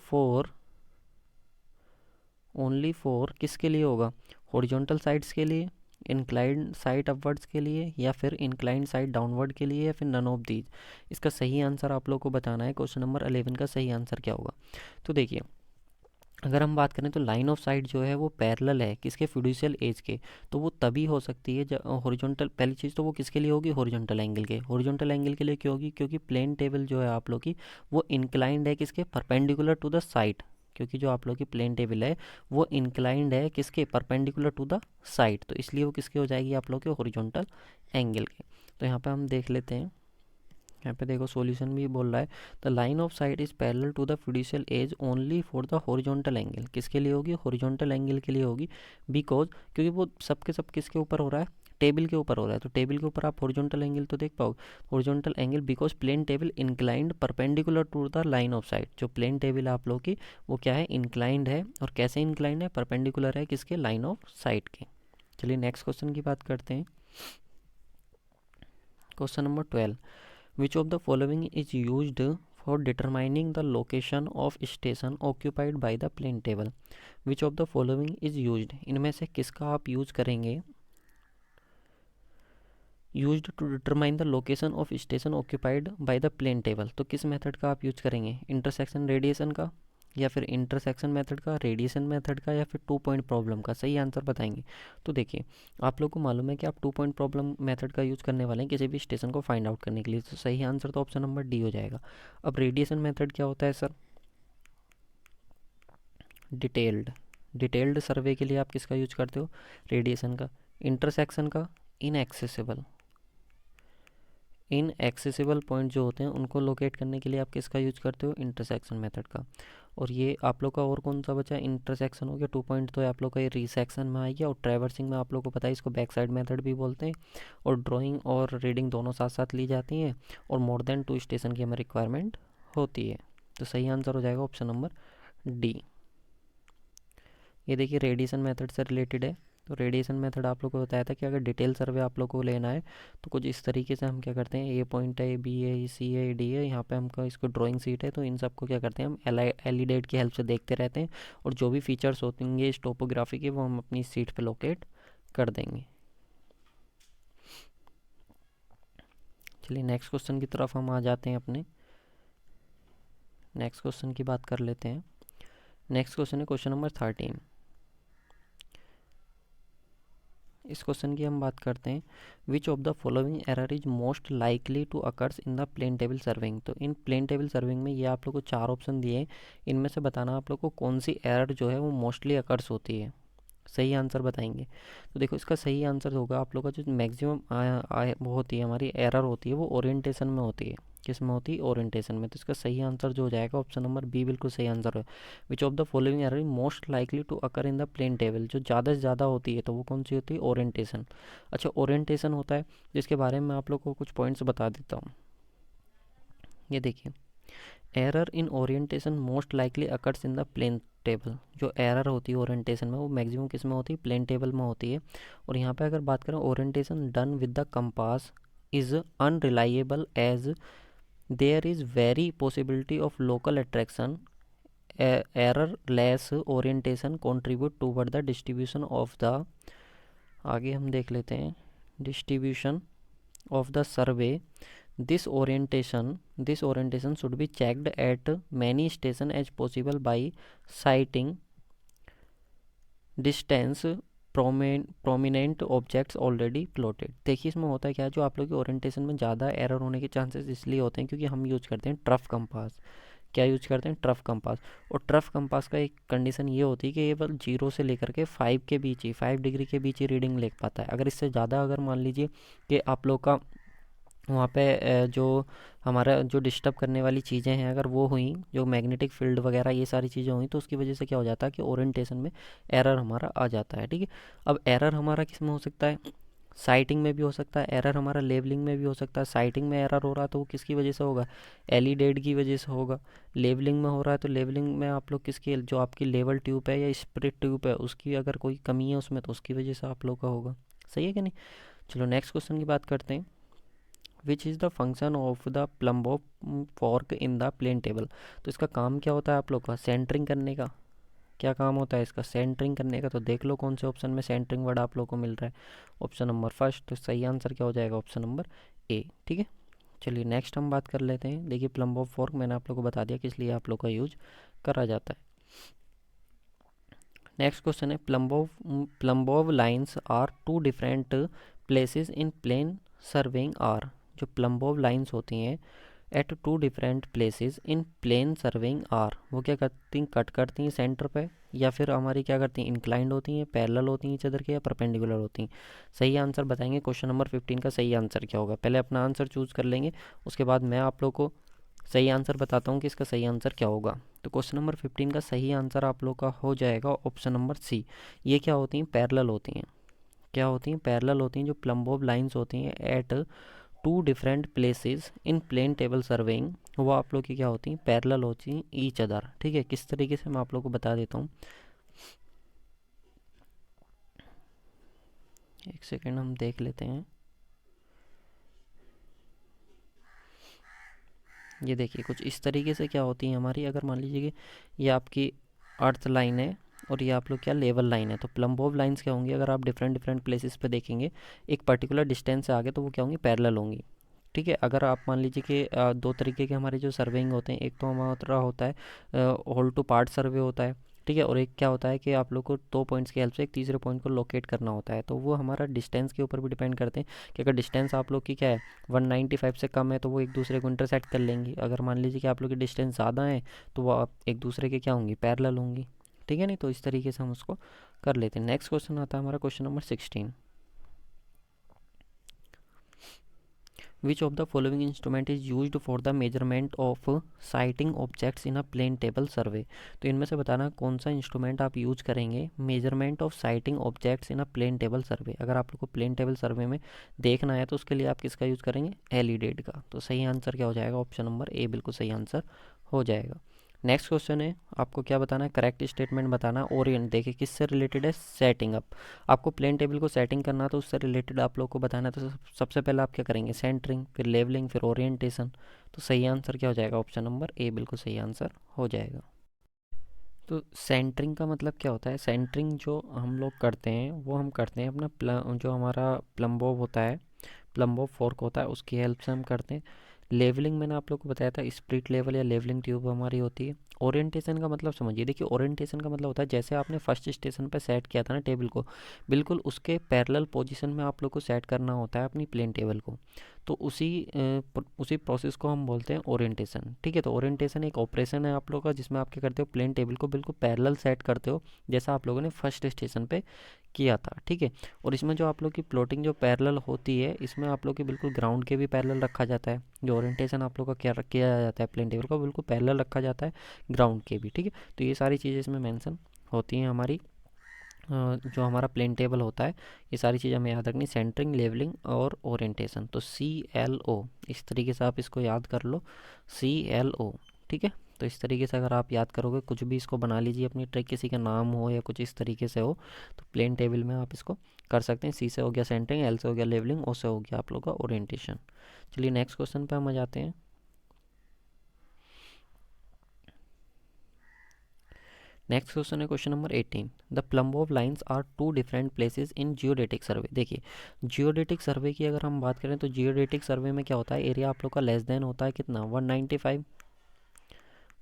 फॉर किसके लिए होगा, हॉरिजॉन्टल साइड्स के लिए, इंक्लाइंड साइड अपवर्ड्स के लिए, या फिर इंक्लाइंड साइड डाउनवर्ड के लिए, या फिर नन ऑफ दीज। इसका सही आंसर आप लोग को बताना है। क्वेश्चन नंबर 11 का सही आंसर क्या होगा। तो देखिए, अगर हम बात करें तो लाइन ऑफ साइट जो है वो पैरेलल है किसके, फिड्यूशियल एज के। तो वो तभी हो सकती है जब हॉरिजॉन्टल, पहली चीज़ तो वो किसके लिए होगी, हॉरिजॉन्टल एंगल के। हॉरिजॉन्टल एंगल के लिए क्यों होगी, क्योंकि प्लेन टेबल जो है आप लोग की वो इंक्लाइंड है किसके, परपेंडिकुलर टू द साइड। क्योंकि जो आप लोग की प्लेन टेबल है वो इंक्लाइंड है किसके, परपेंडिकुलर टू द साइड, तो इसलिए वो किसके हो जाएगी आप लोग के, हॉरिजॉन्टल एंगल के। तो यहाँ पे हम देख लेते हैं, यहाँ पे देखो सॉल्यूशन भी बोल रहा है, the line of sight is parallel to the fiducial edge only for the horizontal angle, किसके लिए होगी, हॉरिजॉन्टल एंगल के लिए होगी। बिकॉज क्योंकि वो सबके सब किसके ऊपर हो रहा है, टेबल के ऊपर हो रहा है, तो टेबल के ऊपर आप हॉरिजॉन्टल एंगल तो देख पाओगे, horizontal angle, because plane table inclined perpendicular to the line of sight. जो प्लेन टेबल है आप लोग की वो क्या है, इंक्लाइंड है, और कैसे इंक्लाइंड है, परपेंडिकुलर है किसके, लाइन ऑफ साइड के। चलिए नेक्स्ट क्वेश्चन की बात करते हैं। Question number 12, which of the following is used for determining the location of station occupied by the plane table, which of the following is used, इनमें से किसका आप यूज करेंगे, used to determine the location of station occupied by the plane table। तो किस method का आप use करेंगे, इंटरसेक्शन रेडिएशन का, या फिर इंटरसेक्शन मेथड का, रेडिएशन मेथड का, या फिर 2 पॉइंट प्रॉब्लम का। सही आंसर बताएंगे। तो देखिए, आप लोग को मालूम है कि आप 2 पॉइंट प्रॉब्लम मेथड का यूज़ करने वाले हैं किसी भी स्टेशन को फाइंड आउट करने के लिए। तो सही आंसर तो ऑप्शन नंबर डी हो जाएगा। अब रेडिएशन मेथड क्या होता है सर, डिटेल्ड सर्वे के लिए आप किसका यूज करते हो, रेडिएशन का। इंटरसेक्शन का, इनएक्सेसिबल पॉइंट जो होते हैं उनको लोकेट करने के लिए आप किसका यूज करते हो, इंटरसेक्शन मेथड का। और ये आप लोग का और कौन सा बचा, इंटरसेक्शन हो गया, 2 पॉइंट तो आप लोग का ये रिसेक्शन में आ गया। और ट्रैवर्सिंग में आप लोग को पता है इसको बैक साइड मेथड भी बोलते हैं, और ड्राइंग और रीडिंग दोनों साथ साथ ली जाती हैं, और मोर देन 2 स्टेशन की हमें रिक्वायरमेंट होती है। तो सही आंसर हो जाएगा ऑप्शन नंबर डी। ये देखिए रेडिएशन मेथड से रिलेटेड है। तो रेडिएशन मेथड आप लोग को बताया था कि अगर डिटेल सर्वे आप लोग को लेना है तो कुछ इस तरीके से हम क्या करते हैं, ए पॉइंट है, बी है, सी है, डी है, यहाँ पे हमको इसको ड्राइंग सीट है, तो इन सबको क्या करते हैं हम एलिडेट की हेल्प से देखते रहते हैं, और जो भी फीचर्स होंगे इस टोपोग्राफी के वो हम अपनी सीट पे लोकेट कर देंगे। चलिए नेक्स्ट क्वेश्चन की तरफ हम आ जाते हैं अपने, नेक्स्ट क्वेश्चन की बात कर लेते हैं। नेक्स्ट क्वेश्चन है क्वेश्चन नंबर 13। इस क्वेश्चन की हम बात करते हैं, which of the following error is most likely to occurs in the plane table surveying. तो इन प्लेन टेबल सर्विंग में ये आप लोग को 4 ऑप्शन दिए हैं, इनमें से बताना आप लोग को कौन सी एरर जो है वो मोस्टली अकर्स होती है। सही आंसर बताएंगे। तो देखो इसका सही आंसर होगा आप लोग का जो मैक्सिमम वो होती है हमारी एरर होती है वो ओरिएंटेशन में होती है। किस में होती है, ओरिएंटेशन में। तो इसका सही आंसर जो हो जाएगा ऑप्शन नंबर बी बिल्कुल सही आंसर है। Which of the following error most likely to occur in the plane table, जो ज़्यादा से ज़्यादा होती है तो वो कौन सी होती है, ओरिएंटेशन। अच्छा ओरिएंटेशन होता है जिसके बारे में आप लोग को कुछ पॉइंट्स बता देता हूँ। ये देखिए, error in orientation most likely occurs in the plane table. जो एरर होती है ओरिएंटेशन में वो मैक्सिमम किस में होती है, प्लेन टेबल में होती है। और यहाँ पे अगर बात करें orientation done with the compass is unreliable as there is very possibility of local attraction, error less orientation contribute toward the distribution of the, आगे हम देख लेते हैं, distribution of the survey. This orientation should be checked at many stations as possible by citing distance prominent objects already plotted. देखिए इसमें होता है क्या है, जो आप लोग की ओरिएंटेशन में ज़्यादा एरर होने के चांसेस इसलिए होते हैं क्योंकि हम यूज करते हैं ट्रफ कंपास। क्या यूज करते हैं? Trough compass. और ट्रफ कंपास का एक कंडीशन ये होती है कि ये बस 0 से लेकर के 5 के बीच ही, 5 डिग्री के बीच ही रीडिंग ले पाता है। अगर इससे ज़्यादा, अगर मान लीजिए कि आप लोग का वहाँ पे जो हमारा जो डिस्टर्ब करने वाली चीज़ें हैं अगर वो हुई, जो मैग्नेटिक फील्ड वगैरह ये सारी चीज़ें हुई, तो उसकी वजह से क्या हो जाता है कि ओरिएंटेशन में एरर हमारा आ जाता है। ठीक है, अब एरर हमारा किस में हो सकता है? साइटिंग में भी हो सकता है एरर, हमारा लेवलिंग में भी हो सकता है। साइटिंग में एरर हो रहा है तो वो किसकी वजह से होगा? एलिडेड की वजह से होगा। लेवलिंग में हो रहा है तो लेवलिंग में आप लोग किसकी, जो आपकी लेवल ट्यूब है या स्प्रिट ट्यूब है उसकी अगर कोई कमी है उसमें तो उसकी वजह से आप लोग का होगा। सही है कि नहीं? चलो नेक्स्ट क्वेश्चन की बात करते हैं। Which is the function of the plumb of fork in the plane table. तो इसका काम क्या होता है आप लोग का? सेंटरिंग करने का। क्या काम होता है इसका? सेंटरिंग करने का। तो देख लो कौन से ऑप्शन में सेंटरिंग वर्ड आप लोग को मिल रहा है। ऑप्शन नंबर फर्स्ट, तो सही आंसर क्या हो जाएगा? Option number A. ठीक है, चलिए नेक्स्ट हम बात कर लेते हैं। देखिए प्लम्ब ऑफ फॉर्क मैंने आप लोग को बता दिया किस लिए आप लोग का यूज करा जाता है। नेक्स्ट क्वेश्चन है, plumb of lines are two different places in plane surveying are. जो प्लम्ब ऑफ लाइन्स होती हैं at two different places in plane surveying are, वो क्या करती हैं? कट करती हैं सेंटर पे, या फिर हमारी क्या करती हैं? इंक्लाइंड होती हैं, पैरेलल होती हैं ईच अदर के, या परपेंडिकुलर होती हैं। सही आंसर बताएंगे क्वेश्चन नंबर 15 का सही आंसर क्या होगा। पहले अपना आंसर चूज कर लेंगे, उसके बाद मैं आप लोग को सही आंसर बताता हूँ कि इसका सही आंसर क्या होगा। तो क्वेश्चन नंबर 15 का सही आंसर आप लोग का हो जाएगा ऑप्शन नंबर सी। ये क्या होती हैं? पैरेलल होती हैं। क्या होती हैं? पैरेलल होती हैं। जो प्लम्ब ऑफ लाइन्स होती हैं at two different places in plane table surveying, वो आप लोग की क्या होती हैं? पैरेलल होती हैं ईच अदर। ठीक है, किस तरीके से मैं आप लोग को बता देता हूँ। एक सेकेंड हम देख लेते हैं। ये देखिए कुछ इस तरीके से क्या होती है हमारी, अगर मान लीजिए कि ये आपकी अर्थ लाइन है और ये आप लोग क्या लेवल लाइन है, तो प्लम्ब ऑफ लाइन्स क्या होंगी? अगर आप डिफरेंट डिफरेंट प्लेसेस पे देखेंगे एक पर्टिकुलर डिस्टेंस से आगे, तो वो क्या होंगी? पैरेलल होंगी। ठीक है, अगर आप मान लीजिए कि दो तरीके के हमारे जो सर्वेइंग होते हैं, एक तो हमारा होता है होल टू पार्ट सर्वे होता है। ठीक है, और एक क्या होता है कि आप लोग को दो पॉइंट्स की हेल्प से एक तीसरे पॉइंट को लोकेट करना होता है। तो वो हमारा डिस्टेंस के ऊपर भी डिपेंड करते हैं कि अगर डिस्टेंस आप लोग की क्या है 195 से कम है तो वो एक दूसरे को इंटरसेक्ट कर लेंगी। अगर मान लीजिए कि आप लोग की डिस्टेंस ज़्यादा है तो वो आप एक दूसरे के क्या होंगी? पैरेलल होंगी। ठीक है, नहीं तो इस तरीके से हम उसको कर लेते हैं। नेक्स्ट क्वेश्चन आता है हमारा question number 16। Which of the following instrument is used for the measurement of sighting objects in a plane table survey. तो इनमें से बताना कौन सा इंस्ट्रूमेंट आप यूज करेंगे measurement of sighting objects in a plane table survey. अगर आप लोग को प्लेन टेबल सर्वे में देखना है तो उसके लिए आप किसका यूज़ करेंगे? एलिडेड का। तो सही आंसर क्या हो जाएगा? ऑप्शन नंबर ए बिल्कुल सही आंसर हो जाएगा। नेक्स्ट क्वेश्चन है, आपको क्या बताना है? करेक्ट स्टेटमेंट बताना। ओरिएंट, देखिए किससे रिलेटेड है? Setting up. आपको प्लेन टेबल को सेटिंग करना तो उससे रिलेटेड आप लोग को बताना है। तो सबसे पहले आप क्या करेंगे? सेंटरिंग, फिर लेवलिंग, फिर ओरिएंटेशन। तो सही आंसर क्या हो जाएगा? ऑप्शन नंबर ए बिल्कुल सही आंसर हो जाएगा। तो सेंटरिंग का मतलब क्या होता है? सेंटरिंग जो हम लोग करते हैं वो हम करते हैं अपना जो हमारा प्लम्बो होता है, प्लम्बो फोर्क होता है, उसकी हेल्प से हम करते हैं। लेवलिंग मैंने आप लोग को बताया था, स्प्लिट लेवल या लेवलिंग ट्यूब हमारी होती है। ओरिएंटेशन का मतलब समझिए, देखिए ओरिएंटेशन का मतलब होता है जैसे आपने फर्स्ट स्टेशन पर सेट किया था ना टेबल को, बिल्कुल उसके पैरेलल पोजीशन में आप लोग को सेट करना होता है अपनी प्लेन टेबल को। तो उसी प्रोसेस को हम बोलते हैं ओरिएंटेशन। ठीक है, तो ओरिएंटेशन एक ऑपरेशन है आप लोग का जिसमें आप क्या करते हो? प्लेन टेबल को बिल्कुल पैरेलल सेट करते हो जैसा आप लोगों ने फर्स्ट स्टेशन पे किया था। ठीक है, और इसमें जो आप लोग की प्लॉटिंग जो पैरेलल होती है, इसमें आप लोग की बिल्कुल ग्राउंड के भी पैरेलल रखा जाता है। जो ओरिएंटेशन आप लोग का क्या किया जाता है प्लेन टेबल को बिल्कुल पैरेलल रखा जाता है ग्राउंड के भी। ठीक है, तो ये सारी चीज़ें इसमें मेंशन होती हैं हमारी। जो हमारा प्लेन टेबल होता है, ये सारी चीज़ें हमें याद रखनी, सेंटरिंग, लेवलिंग और ओरिएंटेशन। तो CLO, इस तरीके से आप इसको याद कर लो, CLO। ठीक है, तो इस तरीके से अगर आप याद करोगे, कुछ भी इसको बना लीजिए अपनी ट्रिक, किसी का नाम हो या कुछ इस तरीके से हो, तो प्लेन टेबल में आप इसको कर सकते हैं। C से हो गया सेंटरिंग, L से हो गया लेवलिंग, O से हो गया आप लोग का ओरिएंटेशन। चलिए नेक्स्ट क्वेश्चन पे हम आ जाते हैं। नेक्स्ट क्वेश्चन है question number 18। The plumb of lines are two different places in geodetic survey. देखिए जियोडेटिक सर्वे की अगर हम बात करें तो जियोडेटिक सर्वे में क्या होता है? एरिया आप लोग का लेस देन होता है कितना? 195।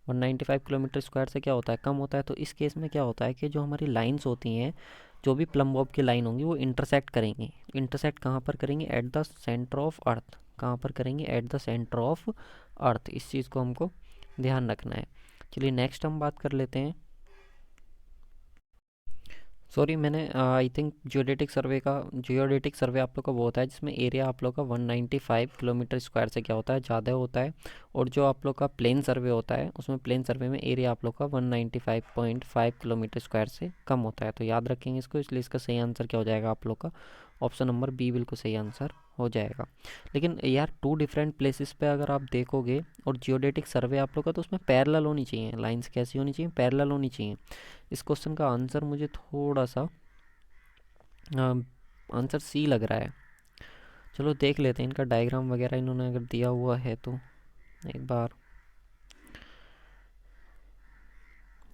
195 किलोमीटर स्क्वायर से क्या होता है, कम होता है। तो इस केस में क्या होता है कि जो हमारी लाइंस होती हैं, जो भी प्लम बॉब की लाइन होंगी वो इंटरसेक्ट करेंगी। इंटरसेक्ट कहाँ पर करेंगे, at the centre of earth. कहाँ पर करेंगे, at the centre of earth. इस चीज़ को हमको ध्यान रखना है। चलिए नेक्स्ट हम बात कर लेते हैं। सॉरी, मैंने आई थिंक जियोडेटिक सर्वे आप लोग का वो होता है जिसमें एरिया आप लोग का 195 किलोमीटर स्क्वायर से क्या होता है, ज़्यादा होता है। और जो आप लोग का प्लेन सर्वे होता है उसमें प्लेन सर्वे में एरिया आप लोग का 195.5 किलोमीटर स्क्वायर से कम होता है। तो याद रखेंगे इसको, इसलिए इसका सही आंसर क्या हो जाएगा आप लोग का, ऑप्शन नंबर बी बिल्कुल सही आंसर हो जाएगा। लेकिन यार टू डिफरेंट प्लेसेस पे अगर आप देखोगे और जियोडेटिक सर्वे आप लोग का, तो उसमें पैरेलल होनी चाहिए, लाइंस कैसी होनी चाहिए, पैरेलल होनी चाहिए। इस क्वेश्चन का आंसर मुझे थोड़ा सा आंसर सी लग रहा है। चलो देख लेते हैं इनका डायग्राम वगैरह इन्होंने अगर दिया हुआ है तो एक बार।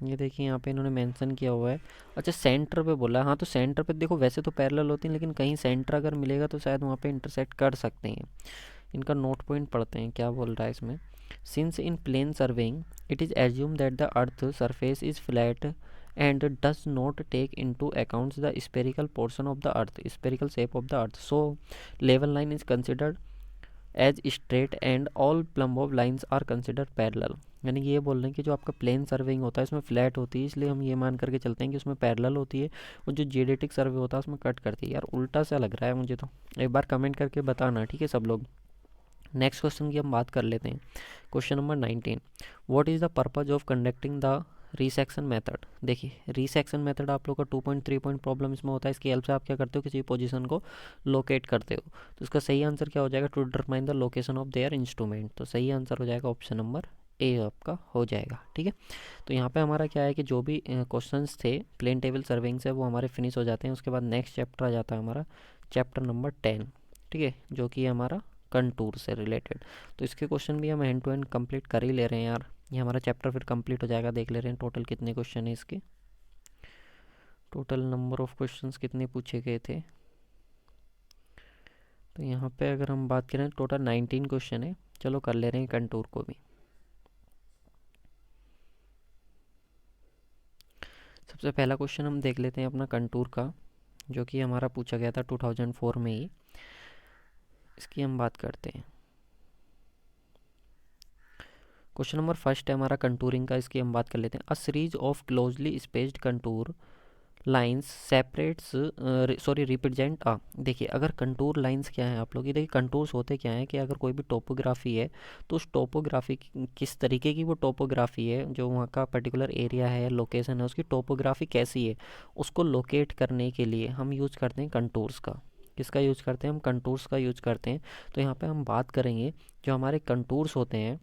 ये देखिए यहाँ पे इन्होंने मेंशन किया हुआ है। अच्छा सेंटर पे बोला है, हाँ तो सेंटर पे देखो वैसे तो पैरेलल होती हैं, लेकिन कहीं सेंटर अगर मिलेगा तो शायद वहाँ पे इंटरसेक्ट कर सकते हैं। इनका नोट पॉइंट पढ़ते हैं क्या बोल रहा है इसमें। Since in plane surveying it is assume that the earth surface is flat and does not take into account the spherical portion of the earth, spherical shape of the earth, so level line is considered as straight and all plumb bob lines are considered parallel। यानी कि ये बोल रहे हैं कि जो आपका plane surveying होता है इसमें फ्लैट होती है, इसलिए हम ये मान करके चलते हैं कि उसमें पैरेलल होती है। और जो जियोडेटिक सर्वे होता है उसमें कट करती है। यार उल्टा सा लग रहा है मुझे तो, एक बार कमेंट करके बताना, ठीक है सब लोग। नेक्स्ट क्वेश्चन की हम बात कर लेते हैं। Question number 19, what is the purpose of conducting the resection method. देखिए रीसेक्शन मेथड आप लोग का 2.3 पॉइंट प्रॉब्लम इसमें होता है। इसकी हेल्प से आप क्या करते हो, किसी पोजीशन को लोकेट करते हो। तो इसका सही आंसर क्या हो जाएगा, to determine the location of their instrument. तो सही आंसर हो जाएगा ऑप्शन नंबर ए आपका हो जाएगा, ठीक है। तो यहाँ पे हमारा क्या है कि जो भी क्वेश्चंस थे प्लेन टेबल सर्विंग से वो हमारे फिनिश हो जाते हैं। उसके बाद नेक्स्ट चैप्टर आ जाता है हमारा चैप्टर नंबर 10, ठीक है, जो कि हमारा कंटूर से रिलेटेड। तो इसके क्वेश्चन भी हम एंड टू एंड कंप्लीट कर ही ले रहे हैं यार। ये हमारा चैप्टर फिर कंप्लीट हो जाएगा। देख ले रहे हैं टोटल कितने क्वेश्चन है इसके, टोटल नंबर ऑफ क्वेश्चंस कितने पूछे गए थे। तो यहाँ पे अगर हम बात करें टोटल 19 क्वेश्चन है। चलो कर ले रहे हैं कंटूर को भी। सबसे पहला क्वेश्चन हम देख लेते हैं अपना कंटूर का, जो कि हमारा पूछा गया था 2004 में ही। इसकी हम बात करते हैं। क्वेश्चन नंबर फर्स्ट है हमारा कंटूरिंग का, इसकी हम बात कर लेते हैं। A series of closely spaced contour lines separates represent a. देखिए अगर कंटूर लाइंस क्या है आप लोग, ये देखिए कंटूर्स होते क्या हैं कि अगर कोई भी टोपोग्राफी है तो उस टोपोग्राफी किस तरीके की वो टोपोग्राफी है, जो वहाँ का पर्टिकुलर एरिया है, लोकेशन है, उसकी टोपोग्राफी कैसी है, उसको लोकेट करने के लिए हम यूज करते हैं कंटूर्स का। किसका यूज करते हैं हम, कंटूर्स का यूज करते हैं। तो यहाँ पे हम बात करेंगे जो हमारे कंटूर्स होते हैं,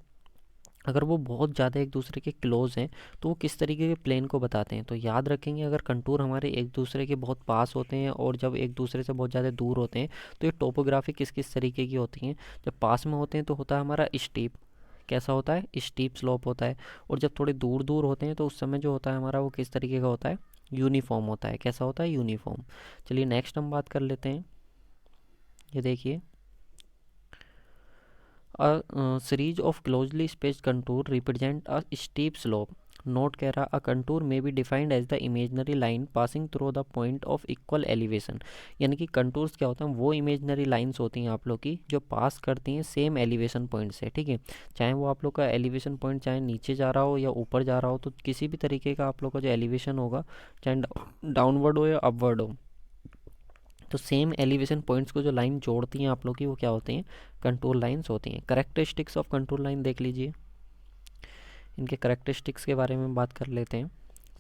अगर वो बहुत ज़्यादा एक दूसरे के क्लोज हैं तो वो किस तरीके के प्लेन को बताते हैं। तो याद रखेंगे अगर कंटूर हमारे एक दूसरे के बहुत पास होते हैं और जब एक दूसरे से बहुत ज़्यादा दूर होते हैं तो ये टोपोग्राफी किस किस तरीके की होती हैं। जब पास में होते हैं तो होता है हमारा स्टीप, कैसा होता है, स्टीप स्लोप होता है। और जब थोड़े दूर दूर होते हैं तो उस समय जो होता है हमारा वो किस तरीके का होता है, यूनिफॉर्म होता है। कैसा होता है, यूनिफॉर्म। चलिए नेक्स्ट हम बात कर लेते हैं। ये देखिए a series of closely spaced contour represent a steep slope। Note कह रहा a contour may be defined as the imaginary line passing through the point of equal elevation। यानी कि कंटूर्स क्या होता है, वो इमेजनरी लाइंस होती हैं आप लोग की जो पास करती हैं सेम एलिवेशन पॉइंट से, ठीक है। चाहे वो आप लोग का एलिवेशन पॉइंट चाहे नीचे जा रहा हो या ऊपर जा रहा हो, तो किसी भी तरीके का आप लोग का जो एलिवेशन होगा, चाहे डाउनवर्ड हो या अपवर्ड हो, तो सेम एलिवेशन पॉइंट्स को जो लाइन जोड़ती हैं आप लोग की वो क्या होती हैं, कंटूर लाइंस होती हैं। करेक्टरिस्टिक्स ऑफ कंटूर लाइन देख लीजिए। इनके करेक्टरिस्टिक्स के बारे में बात कर लेते हैं।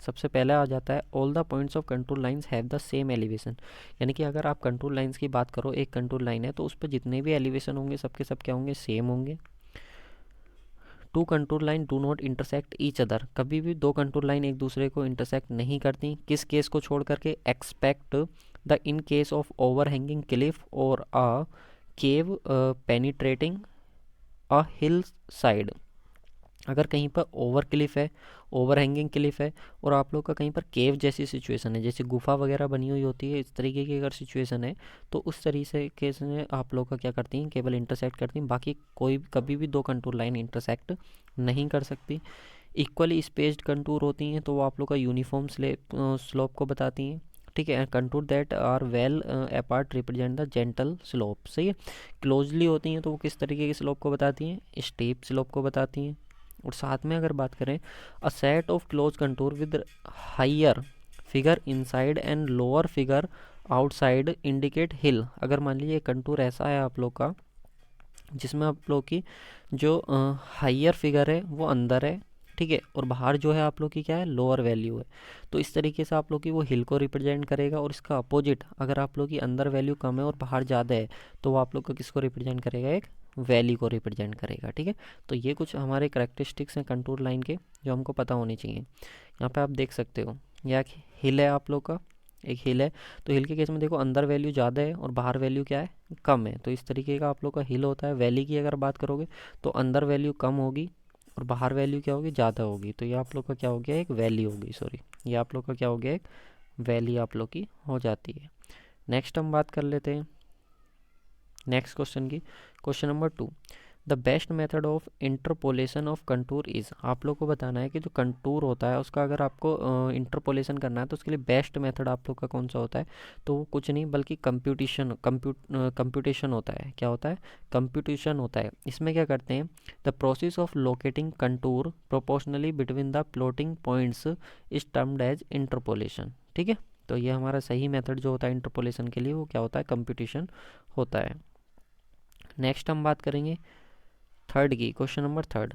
सबसे पहले आ जाता है all the points of contour lines have the same elevation. यानी कि अगर आप कंटूर लाइंस की बात करो, एक कंटूर लाइन है तो उस पर जितने भी एलिवेशन होंगे सबके सब क्या होंगे, सेम होंगे। Two contour line do not intersect each other. कभी भी दो कंटूर लाइन एक दूसरे को इंटरसेक्ट नहीं करती। किस केस को छोड़ करके, expect the in case of over hanging cliff और अ केव पेनिट्रेटिंग अ हिल साइड। अगर कहीं पर ओवर क्लिफ है, ओवर हैंगिंग क्लिफ है, और आप लोग का कहीं पर केव जैसी सिचुएशन है, जैसे गुफा वगैरह बनी हुई होती है, इस तरीके की अगर सिचुएशन है तो उस तरीके से आप लोग का क्या करती हैं, केवल इंटरसेक्ट करती हैं। बाकी कोई कभी भी दो कंटूर लाइन इंटरसेक्ट नहीं कर सकती। इक्वली स्पेस्ड कंटूर होती हैं तो वो आप लोग का यूनिफॉर्म स्लोप को बताती हैं, ठीक है। Contour that are well apart represent the gentle slope, सही है। क्लोजली होती हैं तो वो किस तरीके की स्लोप को बताती हैं, स्टीप स्लोप को बताती हैं। और साथ में अगर बात करें, a set of close contour with higher figure inside and lower figure outside indicate hill. अगर मान लीजिए कंटूर ऐसा है आप लोग का जिसमें आप लोग की जो हाइयर फिगर है वो अंदर है, ठीक है, और बाहर जो है आप लोग की क्या है, लोअर वैल्यू है, तो इस तरीके से आप लोग की वो हिल को रिप्रेजेंट करेगा। और इसका अपोजिट, अगर आप लोग की अंदर वैल्यू कम है और बाहर ज़्यादा है, तो वो आप लोग को किसको रिप्रेजेंट करेगा, एक वैली को रिप्रेजेंट करेगा, ठीक है। तो ये कुछ हमारे करेक्टरिस्टिक्स हैं कंटूर लाइन के जो हमको पता होने चाहिए। यहाँ पे आप देख सकते हो यह हिल है आप लोग का, एक हिल है, तो हिल के केस में देखो अंदर वैल्यू ज़्यादा है और बाहर वैल्यू क्या है, कम है, तो इस तरीके का आप लोग का हिल होता है। वैली की अगर बात करोगे तो अंदर वैल्यू कम होगी और बाहर वैल्यू क्या होगी, ज़्यादा होगी, तो ये आप लोग का क्या हो गया, एक वैली होगी, सॉरी, ये आप लोग का क्या हो गया, एक वैली आप लोग की हो जाती है। नेक्स्ट हम बात कर लेते हैं नेक्स्ट क्वेश्चन की। Question number 2, the best method of interpolation of contour is. आप लोग को बताना है कि जो कंटूर होता है उसका अगर आपको इंटरपोलेशन करना है तो उसके लिए बेस्ट मेथड आप लोग का कौन सा होता है, तो वो कुछ नहीं बल्कि कंप्यूटेशन होता है। क्या होता है, कंप्यूटेशन होता है। इसमें क्या करते हैं, the process of locating contour proportionally between the plotting points is termed as interpolation, ठीक है। तो ये हमारा सही मेथड जो होता है इंटरपोलेशन के लिए वो क्या होता है, कंप्यूटेशन होता है। नेक्स्ट हम बात करेंगे थर्ड की, क्वेश्चन नंबर 3।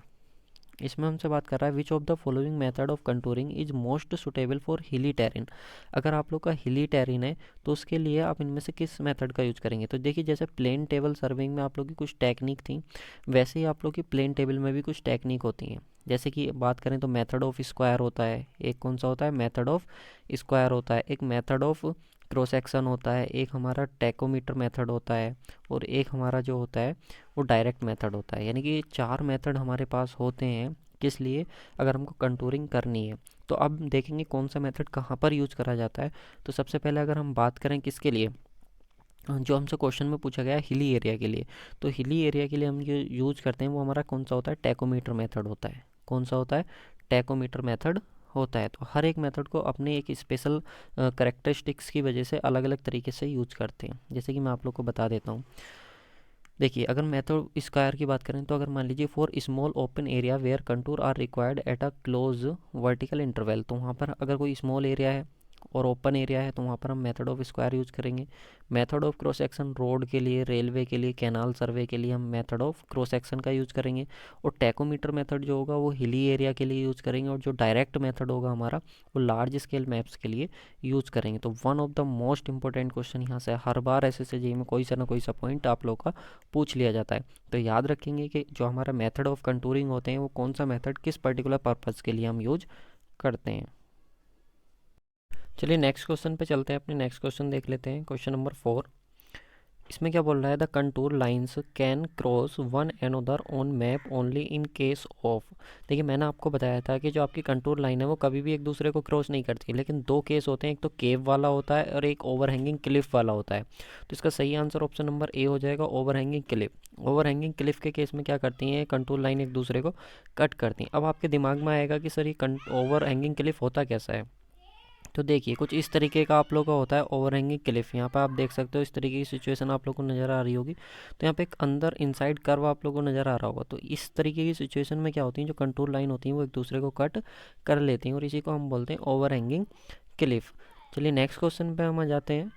इसमें हमसे बात कर रहा है which of the following method of contouring is most suitable for हिली टेरिन। अगर आप लोग का हिली टेरिन है तो उसके लिए आप इनमें से किस मेथड का यूज़ करेंगे। तो देखिए जैसे प्लेन टेबल सर्विंग में आप लोग की कुछ टेक्निक थी, वैसे ही आप लोग की प्लेन टेबल में भी कुछ टेक्निक होती हैं। जैसे कि बात करें तो मेथड ऑफ स्क्वायर होता है, एक कौन सा होता है, मेथड ऑफ स्क्वायर होता है, एक मेथड ऑफ क्रॉस सेक्शन होता है, एक हमारा टैकोमीटर मेथड होता है, और एक हमारा जो होता है वो डायरेक्ट मेथड होता है। यानी कि 4 मेथड हमारे पास होते हैं, किस लिए, अगर हमको कंटूरिंग करनी है। तो अब देखेंगे कौन सा मेथड कहाँ पर यूज़ करा जाता है। तो सबसे पहले अगर हम बात करें किसके लिए, जो हमसे क्वेश्चन में पूछा गया है हिली एरिया के लिए, तो हिली एरिया के लिए हम जो यूज़ करते हैं वो हमारा कौन सा होता है, टैकोमीटर मेथड होता है। कौन सा होता है, टैकोमीटर मेथड होता है। तो हर एक मेथड को अपने एक स्पेशल करेक्टरिस्टिक्स की वजह से अलग अलग तरीके से यूज करते हैं। जैसे कि मैं आप लोग को बता देता हूँ। देखिए अगर मेथड स्क्वायर की बात करें तो अगर मान लीजिए for small open area where contour are required at a close vertical interval, तो वहाँ पर अगर कोई स्मॉल एरिया है और ओपन एरिया है तो वहाँ पर हम मेथड ऑफ स्क्वायर यूज़ करेंगे। Method of cross section road के लिए, रेलवे के लिए, कैनाल सर्वे के लिए हम मेथड ऑफ क्रॉस सेक्शन का यूज़ करेंगे। और टैकोमीटर मेथड जो होगा वो हिली एरिया के लिए यूज़ करेंगे। और जो डायरेक्ट मेथड होगा हमारा वो लार्ज स्केल मैप्स के लिए यूज़ करेंगे। तो one of the most important question यहाँ से हर बार SSJ में कोई सा ना कोई सा पॉइंट आप लोग का पूछ लिया जाता है। तो याद रखेंगे कि जो हमारा मेथड ऑफ कंटूरिंग होते हैं वो कौन सा मेथड किस पर्टिकुलर पर्पज़ के लिए हम यूज करते हैं। चलिए नेक्स्ट क्वेश्चन पे चलते हैं, अपने नेक्स्ट क्वेश्चन देख लेते हैं, क्वेश्चन नंबर 4। इसमें क्या बोल रहा है, the contour lines can cross one another on map only in case of. देखिए मैंने आपको बताया था कि जो आपकी कंटूर लाइन है वो कभी भी एक दूसरे को क्रॉस नहीं करती, लेकिन 2 केस होते हैं, एक तो केव वाला होता है और एक ओवरहैंगिंग क्लिफ वाला होता है। तो इसका सही आंसर ऑप्शन नंबर ए हो जाएगा, ओवरहैंगिंग क्लिफ। ओवरहैंगिंग क्लिफ के केस में क्या करती हैं, कंटूर लाइन एक दूसरे को कट करती हैं। अब आपके दिमाग में आएगा कि सर ये ओवरहैंगिंग क्लिफ होता कैसा है। तो देखिए कुछ इस तरीके का आप लोग का होता है ओवरहैंगिंग क्लिफ। यहाँ पर आप देख सकते हो इस तरीके की सिचुएशन आप लोग को नज़र आ रही होगी। तो यहाँ पे एक अंदर इनसाइड कर्व आप लोग को नज़र आ रहा होगा। तो इस तरीके की सिचुएशन में क्या होती है, जो कंटूर लाइन होती है वो एक दूसरे को कट कर लेती हैं और इसी को हम बोलते हैं ओवरहैंगिंग क्लिफ। चलिए नेक्स्ट क्वेश्चन पर हम आ जाते हैं।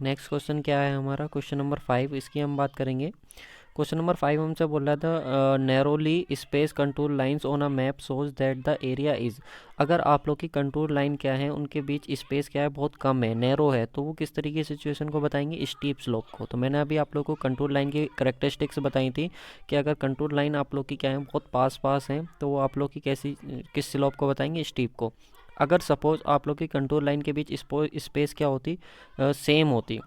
नेक्स्ट क्वेश्चन क्या है हमारा, क्वेश्चन नंबर 5, इसकी हम बात करेंगे। क्वेश्चन नंबर 5 हमसे बोल रहा था narrowly space contour lines on a map shows that the area is. अगर आप लोग की कंटूर लाइन क्या है, उनके बीच स्पेस क्या है, बहुत कम है, नैरो है, तो वो किस तरीके की सिचुएशन को बताएंगे, स्टीप स्लोप को। तो मैंने अभी आप लोग को कंटूर लाइन की करेक्टरिस्टिक्स बताई थी कि अगर कंटूर लाइन आप लोग की क्या है, बहुत पास पास है, तो वो आप लोग की कैसी किस स्लोप को बताएंगे, स्टीप को। अगर सपोज आप लोग की कंटूर लाइन के बीच स्पेस क्या होती, सेम होती,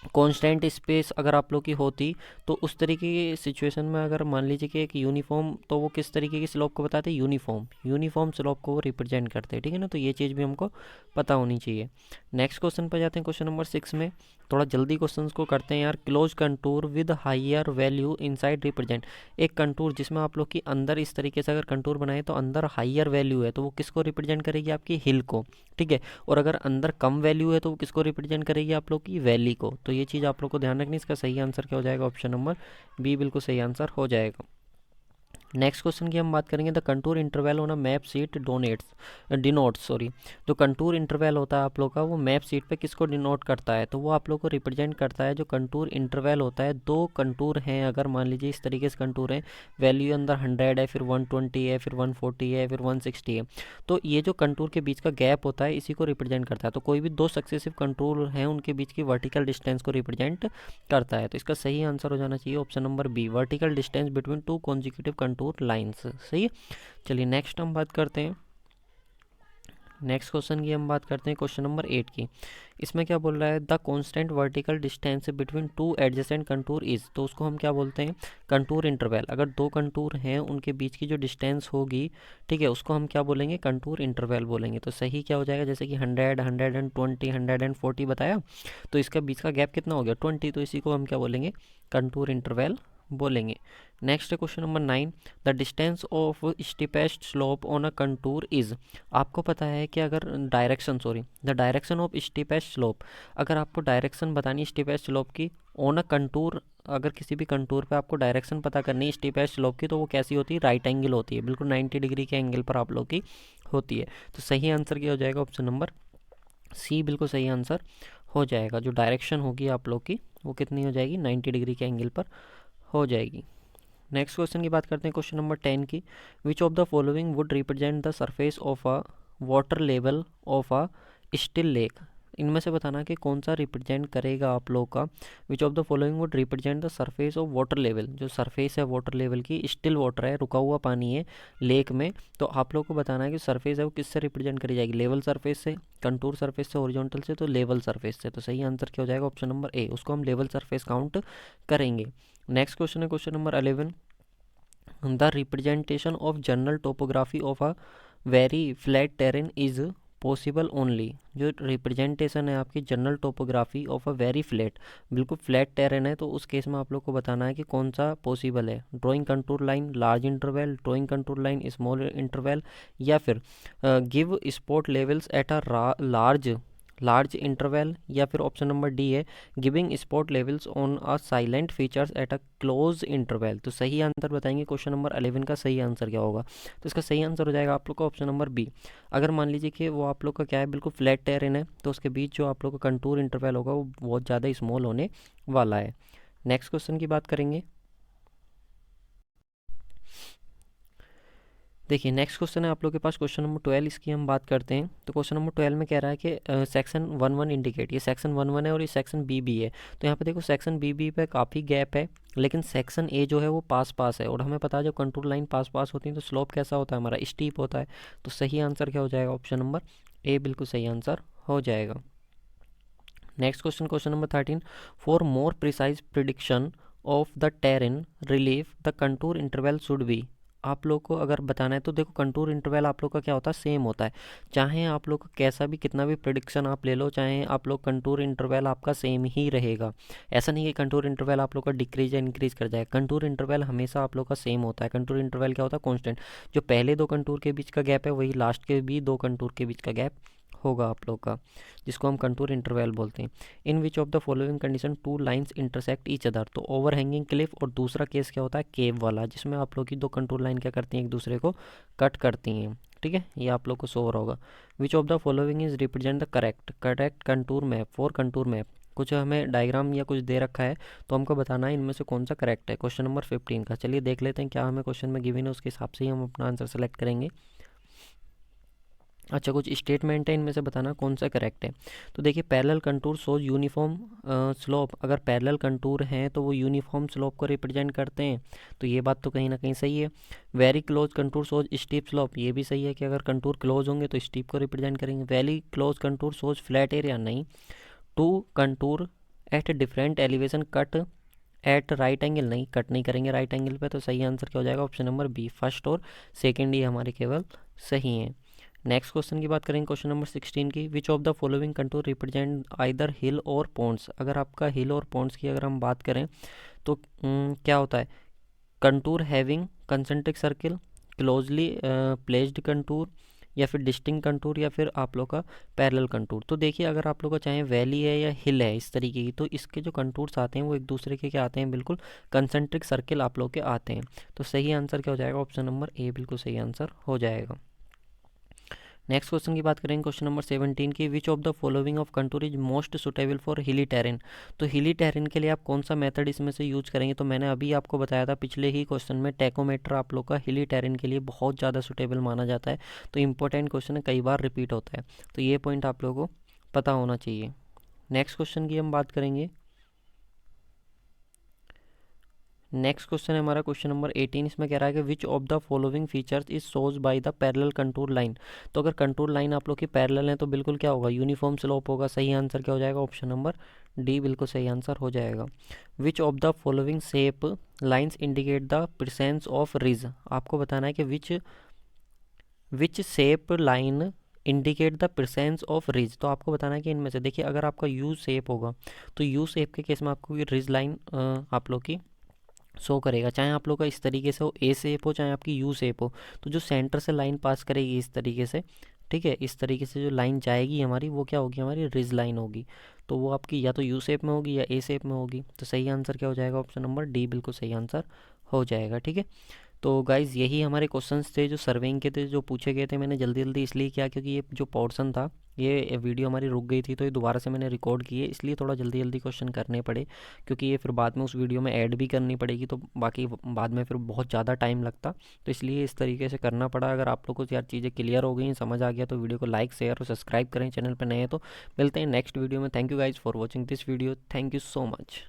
कांस्टेंट स्पेस अगर आप लोग की होती तो उस तरीके की सिचुएशन में अगर मान लीजिए कि एक यूनिफॉर्म, तो वो किस तरीके की स्लोप को बताते हैं, यूनिफॉर्म स्लोप को वो रिप्रेजेंट करते हैं, ठीक है ना। तो ये चीज़ भी हमको पता होनी चाहिए। नेक्स्ट क्वेश्चन पर जाते हैं, क्वेश्चन नंबर 6 में। थोड़ा जल्दी क्वेश्चंस को करते हैं यार। Close contour with higher value inside represent. एक कंटूर जिसमें आप लोग की अंदर इस तरीके से अगर कंटूर बनाए तो अंदर हायर वैल्यू है तो वो किसको रिप्रेजेंट करेगी, आपकी हिल को, ठीक है। और अगर अंदर कम वैल्यू है तो वो किसको रिप्रेजेंट करेगी, आप लोग की वैली को। तो ये चीज़ आप लोग को ध्यान रखनी। इसका सही आंसर क्या हो जाएगा, ऑप्शन नंबर बी बिल्कुल सही आंसर हो जाएगा। नेक्स्ट क्वेश्चन की हम बात करेंगे, the contour interval on a map seat denotes sorry. जो कंटूर इंटरवल होता है आप लोग का, वो मैप सीट पे किसको डिनोट करता है, तो वो आप लोग को रिप्रेजेंट करता है। जो कंटूर इंटरवल होता है, दो कंटूर हैं, अगर मान लीजिए इस तरीके से कंटूर हैं, वैल्यू अंदर 100 है, फिर 120 है, फिर 140 है, फिर 160 है, तो ये जो कंटूर के बीच का गैप होता है इसी को रिप्रेजेंट करता है। तो कोई भी दो सक्सेसिव कंटूर हैं उनके बीच की वर्टिकल डिस्टेंस को रिप्रेजेंट करता है। तो इसका सही आंसर हो जाना चाहिए option number B, vertical distance between two consecutive contour lines. सही है। चलिए नेक्स्ट हम बात करते हैं, नेक्स्ट क्वेश्चन की हम बात करते हैं, क्वेश्चन नंबर 8 की। इसमें क्या बोल रहा है, the constant vertical distance between two adjacent contour is. तो उसको हम क्या बोलते हैं, कंटूर इंटरवल। अगर दो कंटूर हैं उनके बीच की जो डिस्टेंस होगी, ठीक है, उसको हम क्या बोलेंगे, कंटूर इंटरवल बोलेंगे। तो सही क्या हो जाएगा, जैसे कि 100, 120, 140 बताया, तो इसका बीच का गैप कितना हो गया, 20। तो इसी को हम क्या बोलेंगे, कंटूर इंटरवल बोलेंगे। Next question number 9, the distance of steepest slope on a contour is. आपको पता है कि अगर the direction of steepest slope, अगर आपको डायरेक्शन बतानी है स्टीपेस्ट स्लोप की ऑन अ कंटूर, अगर किसी भी कंटूर पे आपको डायरेक्शन पता करनी है स्टीपेस्ट स्लोप की, तो वो कैसी होती है, राइट एंगल होती है, बिल्कुल 90 डिग्री के एंगल पर आप लोग की होती है। तो सही आंसर क्या हो जाएगा, ऑप्शन नंबर सी बिल्कुल सही आंसर हो जाएगा। जो डायरेक्शन होगी आप लोग की वो कितनी हो जाएगी, 90 डिग्री के एंगल पर हो जाएगी। नेक्स्ट क्वेश्चन की बात करते हैं, क्वेश्चन नंबर 10 की। Which of the following would represent the surface of a water level of a still lake. इनमें से बताना कि कौन सा रिप्रेजेंट करेगा आप लोग का, विच of the following would represent the surface of water level. जो सरफेस है वाटर लेवल की, स्टिल वाटर है, रुका हुआ पानी है लेक में, तो आप लोग को बताना है कि सरफेस है वो किससे रिप्रेजेंट करी जाएगी, लेवल सरफेस से, कंटूर सरफेस से, ओरिजेंटल से, तो लेवल सरफेस से। तो सही आंसर क्या हो जाएगा, ऑप्शन नंबर ए, उसको हम लेवल सरफेस काउंट करेंगे। नेक्स्ट क्वेश्चन है question number 11, the representation of general topography of a very flat terrain is possible only. जो रिप्रेजेंटेशन है आपकी general topography of a very flat, बिल्कुल फ्लैट टेरेन है, तो उस केस में आप लोग को बताना है कि कौन सा पॉसिबल है, drawing contour line large interval, drawing contour line small interval, या फिर give spot levels at a large interval, या फिर ऑप्शन नंबर डी है giving spot levels on a salient features eight a close interval. तो सही answer बताएंगे, question number 11 का सही आंसर क्या होगा। तो इसका सही आंसर हो जाएगा आप लोग का ऑप्शन नंबर बी। अगर मान लीजिए कि वो आप लोग का क्या है, बिल्कुल फ्लैट टेरेन है, तो उसके बीच जो आप लोग का कंटूर इंटरवल होगा वो बहुत ज़्यादा स्मॉल होने वाला है। नेक्स्ट क्वेश्चन की बात करेंगे, देखिए नेक्स्ट क्वेश्चन है आप लोग के पास क्वेश्चन नंबर 12, इसकी हम बात करते हैं। तो क्वेश्चन नंबर 12 में कह रहा है कि सेक्शन 1 इंडिकेट, ये सेक्शन 1 है और ये सेक्शन बी है। तो यहाँ पे देखो सेक्शन बी पे काफ़ी गैप है, लेकिन सेक्शन ए जो है वो पास पास है, और हमें पता है जब कंटूर लाइन पास पास होती है तो स्लोप कैसा होता है, हमारा स्टीप होता है। तो सही आंसर क्या हो जाएगा, ऑप्शन नंबर ए बिल्कुल सही आंसर हो जाएगा। Next question, question number 13, for more precise prediction of the terrain relief the contour interval should be. आप लोग को अगर बताना है तो देखो कंटूर इंटरवल आप लोग का क्या होता है, सेम होता है। चाहे आप लोग का कैसा भी कितना भी प्रिडिक्शन आप ले लो, चाहे आप लोग कंटूर इंटरवल आपका सेम ही रहेगा। ऐसा नहीं कि कंटूर इंटरवल आप लोग का डिक्रीज या इंक्रीज कर जाए, कंटूर इंटरवल हमेशा आप लोग का सेम होता है। कंटूर इंटरवल क्या होता है, कॉन्स्टेंट। जो पहले दो कंटूर के बीच का गैप है वही लास्ट के भी दो कंटूर के बीच का गैप होगा आप लोग का, जिसको हम कंटूर इंटरवल बोलते हैं। In which of the following condition two lines intersect each other. तो ओवर हैंगिंग क्लिफ, और दूसरा केस क्या होता है, केव वाला, जिसमें आप लोग की दो कंटूर लाइन क्या करती हैं, एक दूसरे को कट करती हैं। ठीक है, ये आप लोग को शो हो रहा होगा। विच of the following is represent the correct contour map for contour map. कुछ हमें डायग्राम या कुछ दे रखा है तो हमको बताना है इनमें से कौन सा करेक्ट है, क्वेश्चन नंबर 15 का। चलिए देख लेते हैं क्या हमें क्वेश्चन में गिवन है, उसके हिसाब से ही हम अपना आंसर सेलेक्ट करेंगे। अच्छा, कुछ स्टेटमेंट है, इनमें से बताना कौन सा करेक्ट है। तो देखिए, parallel contour shows uniform slope. अगर पैरेलल कंटूर हैं तो वो यूनिफॉर्म स्लोप को रिप्रेजेंट करते हैं, तो ये बात तो कहीं ना कहीं सही है। Very close contour shows steep slope, ये भी सही है कि अगर कंटूर क्लोज होंगे तो स्टीप को रिप्रेजेंट करेंगे। Very close contour shows flat area, नहीं। Two contour at different elevation cut at right angle, नहीं कट नहीं करेंगे राइट एंगल पे, तो सही आंसर क्या हो जाएगा ऑप्शन नंबर बी, फर्स्ट और सेकंड ही हमारे केवल सही हैं। नेक्स्ट क्वेश्चन की बात करेंगे, क्वेश्चन नंबर 16 की, which of the following contour represent either hill or ponds. अगर आपका हिल और पॉन्ड्स की अगर हम बात करें तो क्या होता है, contour having concentric circle, closely placed contour, या फिर डिस्टिंक्ट कंटूर, या फिर आप लोग का पैरेलल कंटूर। तो देखिए अगर आप लोग का चाहे वैली है या हिल है इस तरीके की, तो इसके जो कंटूर्स आते हैं वो एक दूसरे के क्या आते हैं, बिल्कुल कंसेंट्रिक सर्किल आप लोग के आते हैं। तो सही आंसर क्या हो जाएगा, ऑप्शन नंबर ए बिल्कुल सही आंसर हो जाएगा। नेक्स्ट क्वेश्चन की बात करेंगे, क्वेश्चन नंबर 17 की, which of the following of contour is most suitable for हिली टेरेन। तो हिली टेरेन के लिए आप कौन सा मेथड इसमें से यूज करेंगे, तो मैंने अभी आपको बताया था पिछले ही क्वेश्चन में, टैकोमीटर आप लोग का हिली टेरेन के लिए बहुत ज़्यादा सुटेबल माना जाता है। तो इंपॉर्टेंट क्वेश्चन है, कई बार रिपीट होता है, तो ये पॉइंट आप लोगों को पता होना चाहिए। नेक्स्ट क्वेश्चन की हम बात करेंगे, नेक्स्ट क्वेश्चन है हमारा क्वेश्चन नंबर 18। इसमें कह रहा है कि विच of the following features is shows by the parallel contour line. तो अगर कंटूर लाइन आप लोग की पैरेलल है तो बिल्कुल क्या होगा, यूनिफॉर्म स्लोप होगा। सही आंसर क्या हो जाएगा, ऑप्शन नंबर डी बिल्कुल सही आंसर हो जाएगा। विच of the following shape lines indicate the presence of ridge. आपको बताना है कि which shape line indicate the presence of ridge. तो आपको बताना है कि इनमें से देखिए, अगर आपका यू शेप होगा तो यू शेप के केस में आपको रिज लाइन आप लोग की शो करेगा, चाहे आप लोग का इस तरीके से हो, ए शेप हो, चाहे आपकी यू शेप हो। तो जो सेंटर से लाइन पास करेगी इस तरीके से, ठीक है, इस तरीके से जो लाइन जाएगी हमारी, वो क्या होगी, हमारी रिज लाइन होगी। तो वो आपकी या तो यू शेप में होगी या ए शेप में होगी। तो सही आंसर क्या हो जाएगा, ऑप्शन नंबर डी बिल्कुल सही आंसर हो जाएगा। ठीक है, तो गाइज़ यही हमारे क्वेश्चंस थे जो सर्वेइंग के थे, जो पूछे गए थे। मैंने जल्दी जल्दी इसलिए किया क्योंकि ये जो पोर्शन था, ये वीडियो हमारी रुक गई थी, तो ये दोबारा से मैंने रिकॉर्ड किए, इसलिए थोड़ा जल्दी जल्दी क्वेश्चन करने पड़े, क्योंकि ये फिर बाद में उस वीडियो में ऐड भी करनी पड़ेगी, तो बाकी बाद में फिर बहुत ज़्यादा टाइम लगता, तो इसलिए इस तरीके से करना पड़ा। अगर आप लोग को यार चीज़ें क्लियर हो गई, समझ आ गया, तो वीडियो को लाइक शेयर और सब्सक्राइब करें, चैनल पर नए हैं तो। मिलते हैं नेक्स्ट वीडियो में। Thank you guys for watching this video, thank you so much.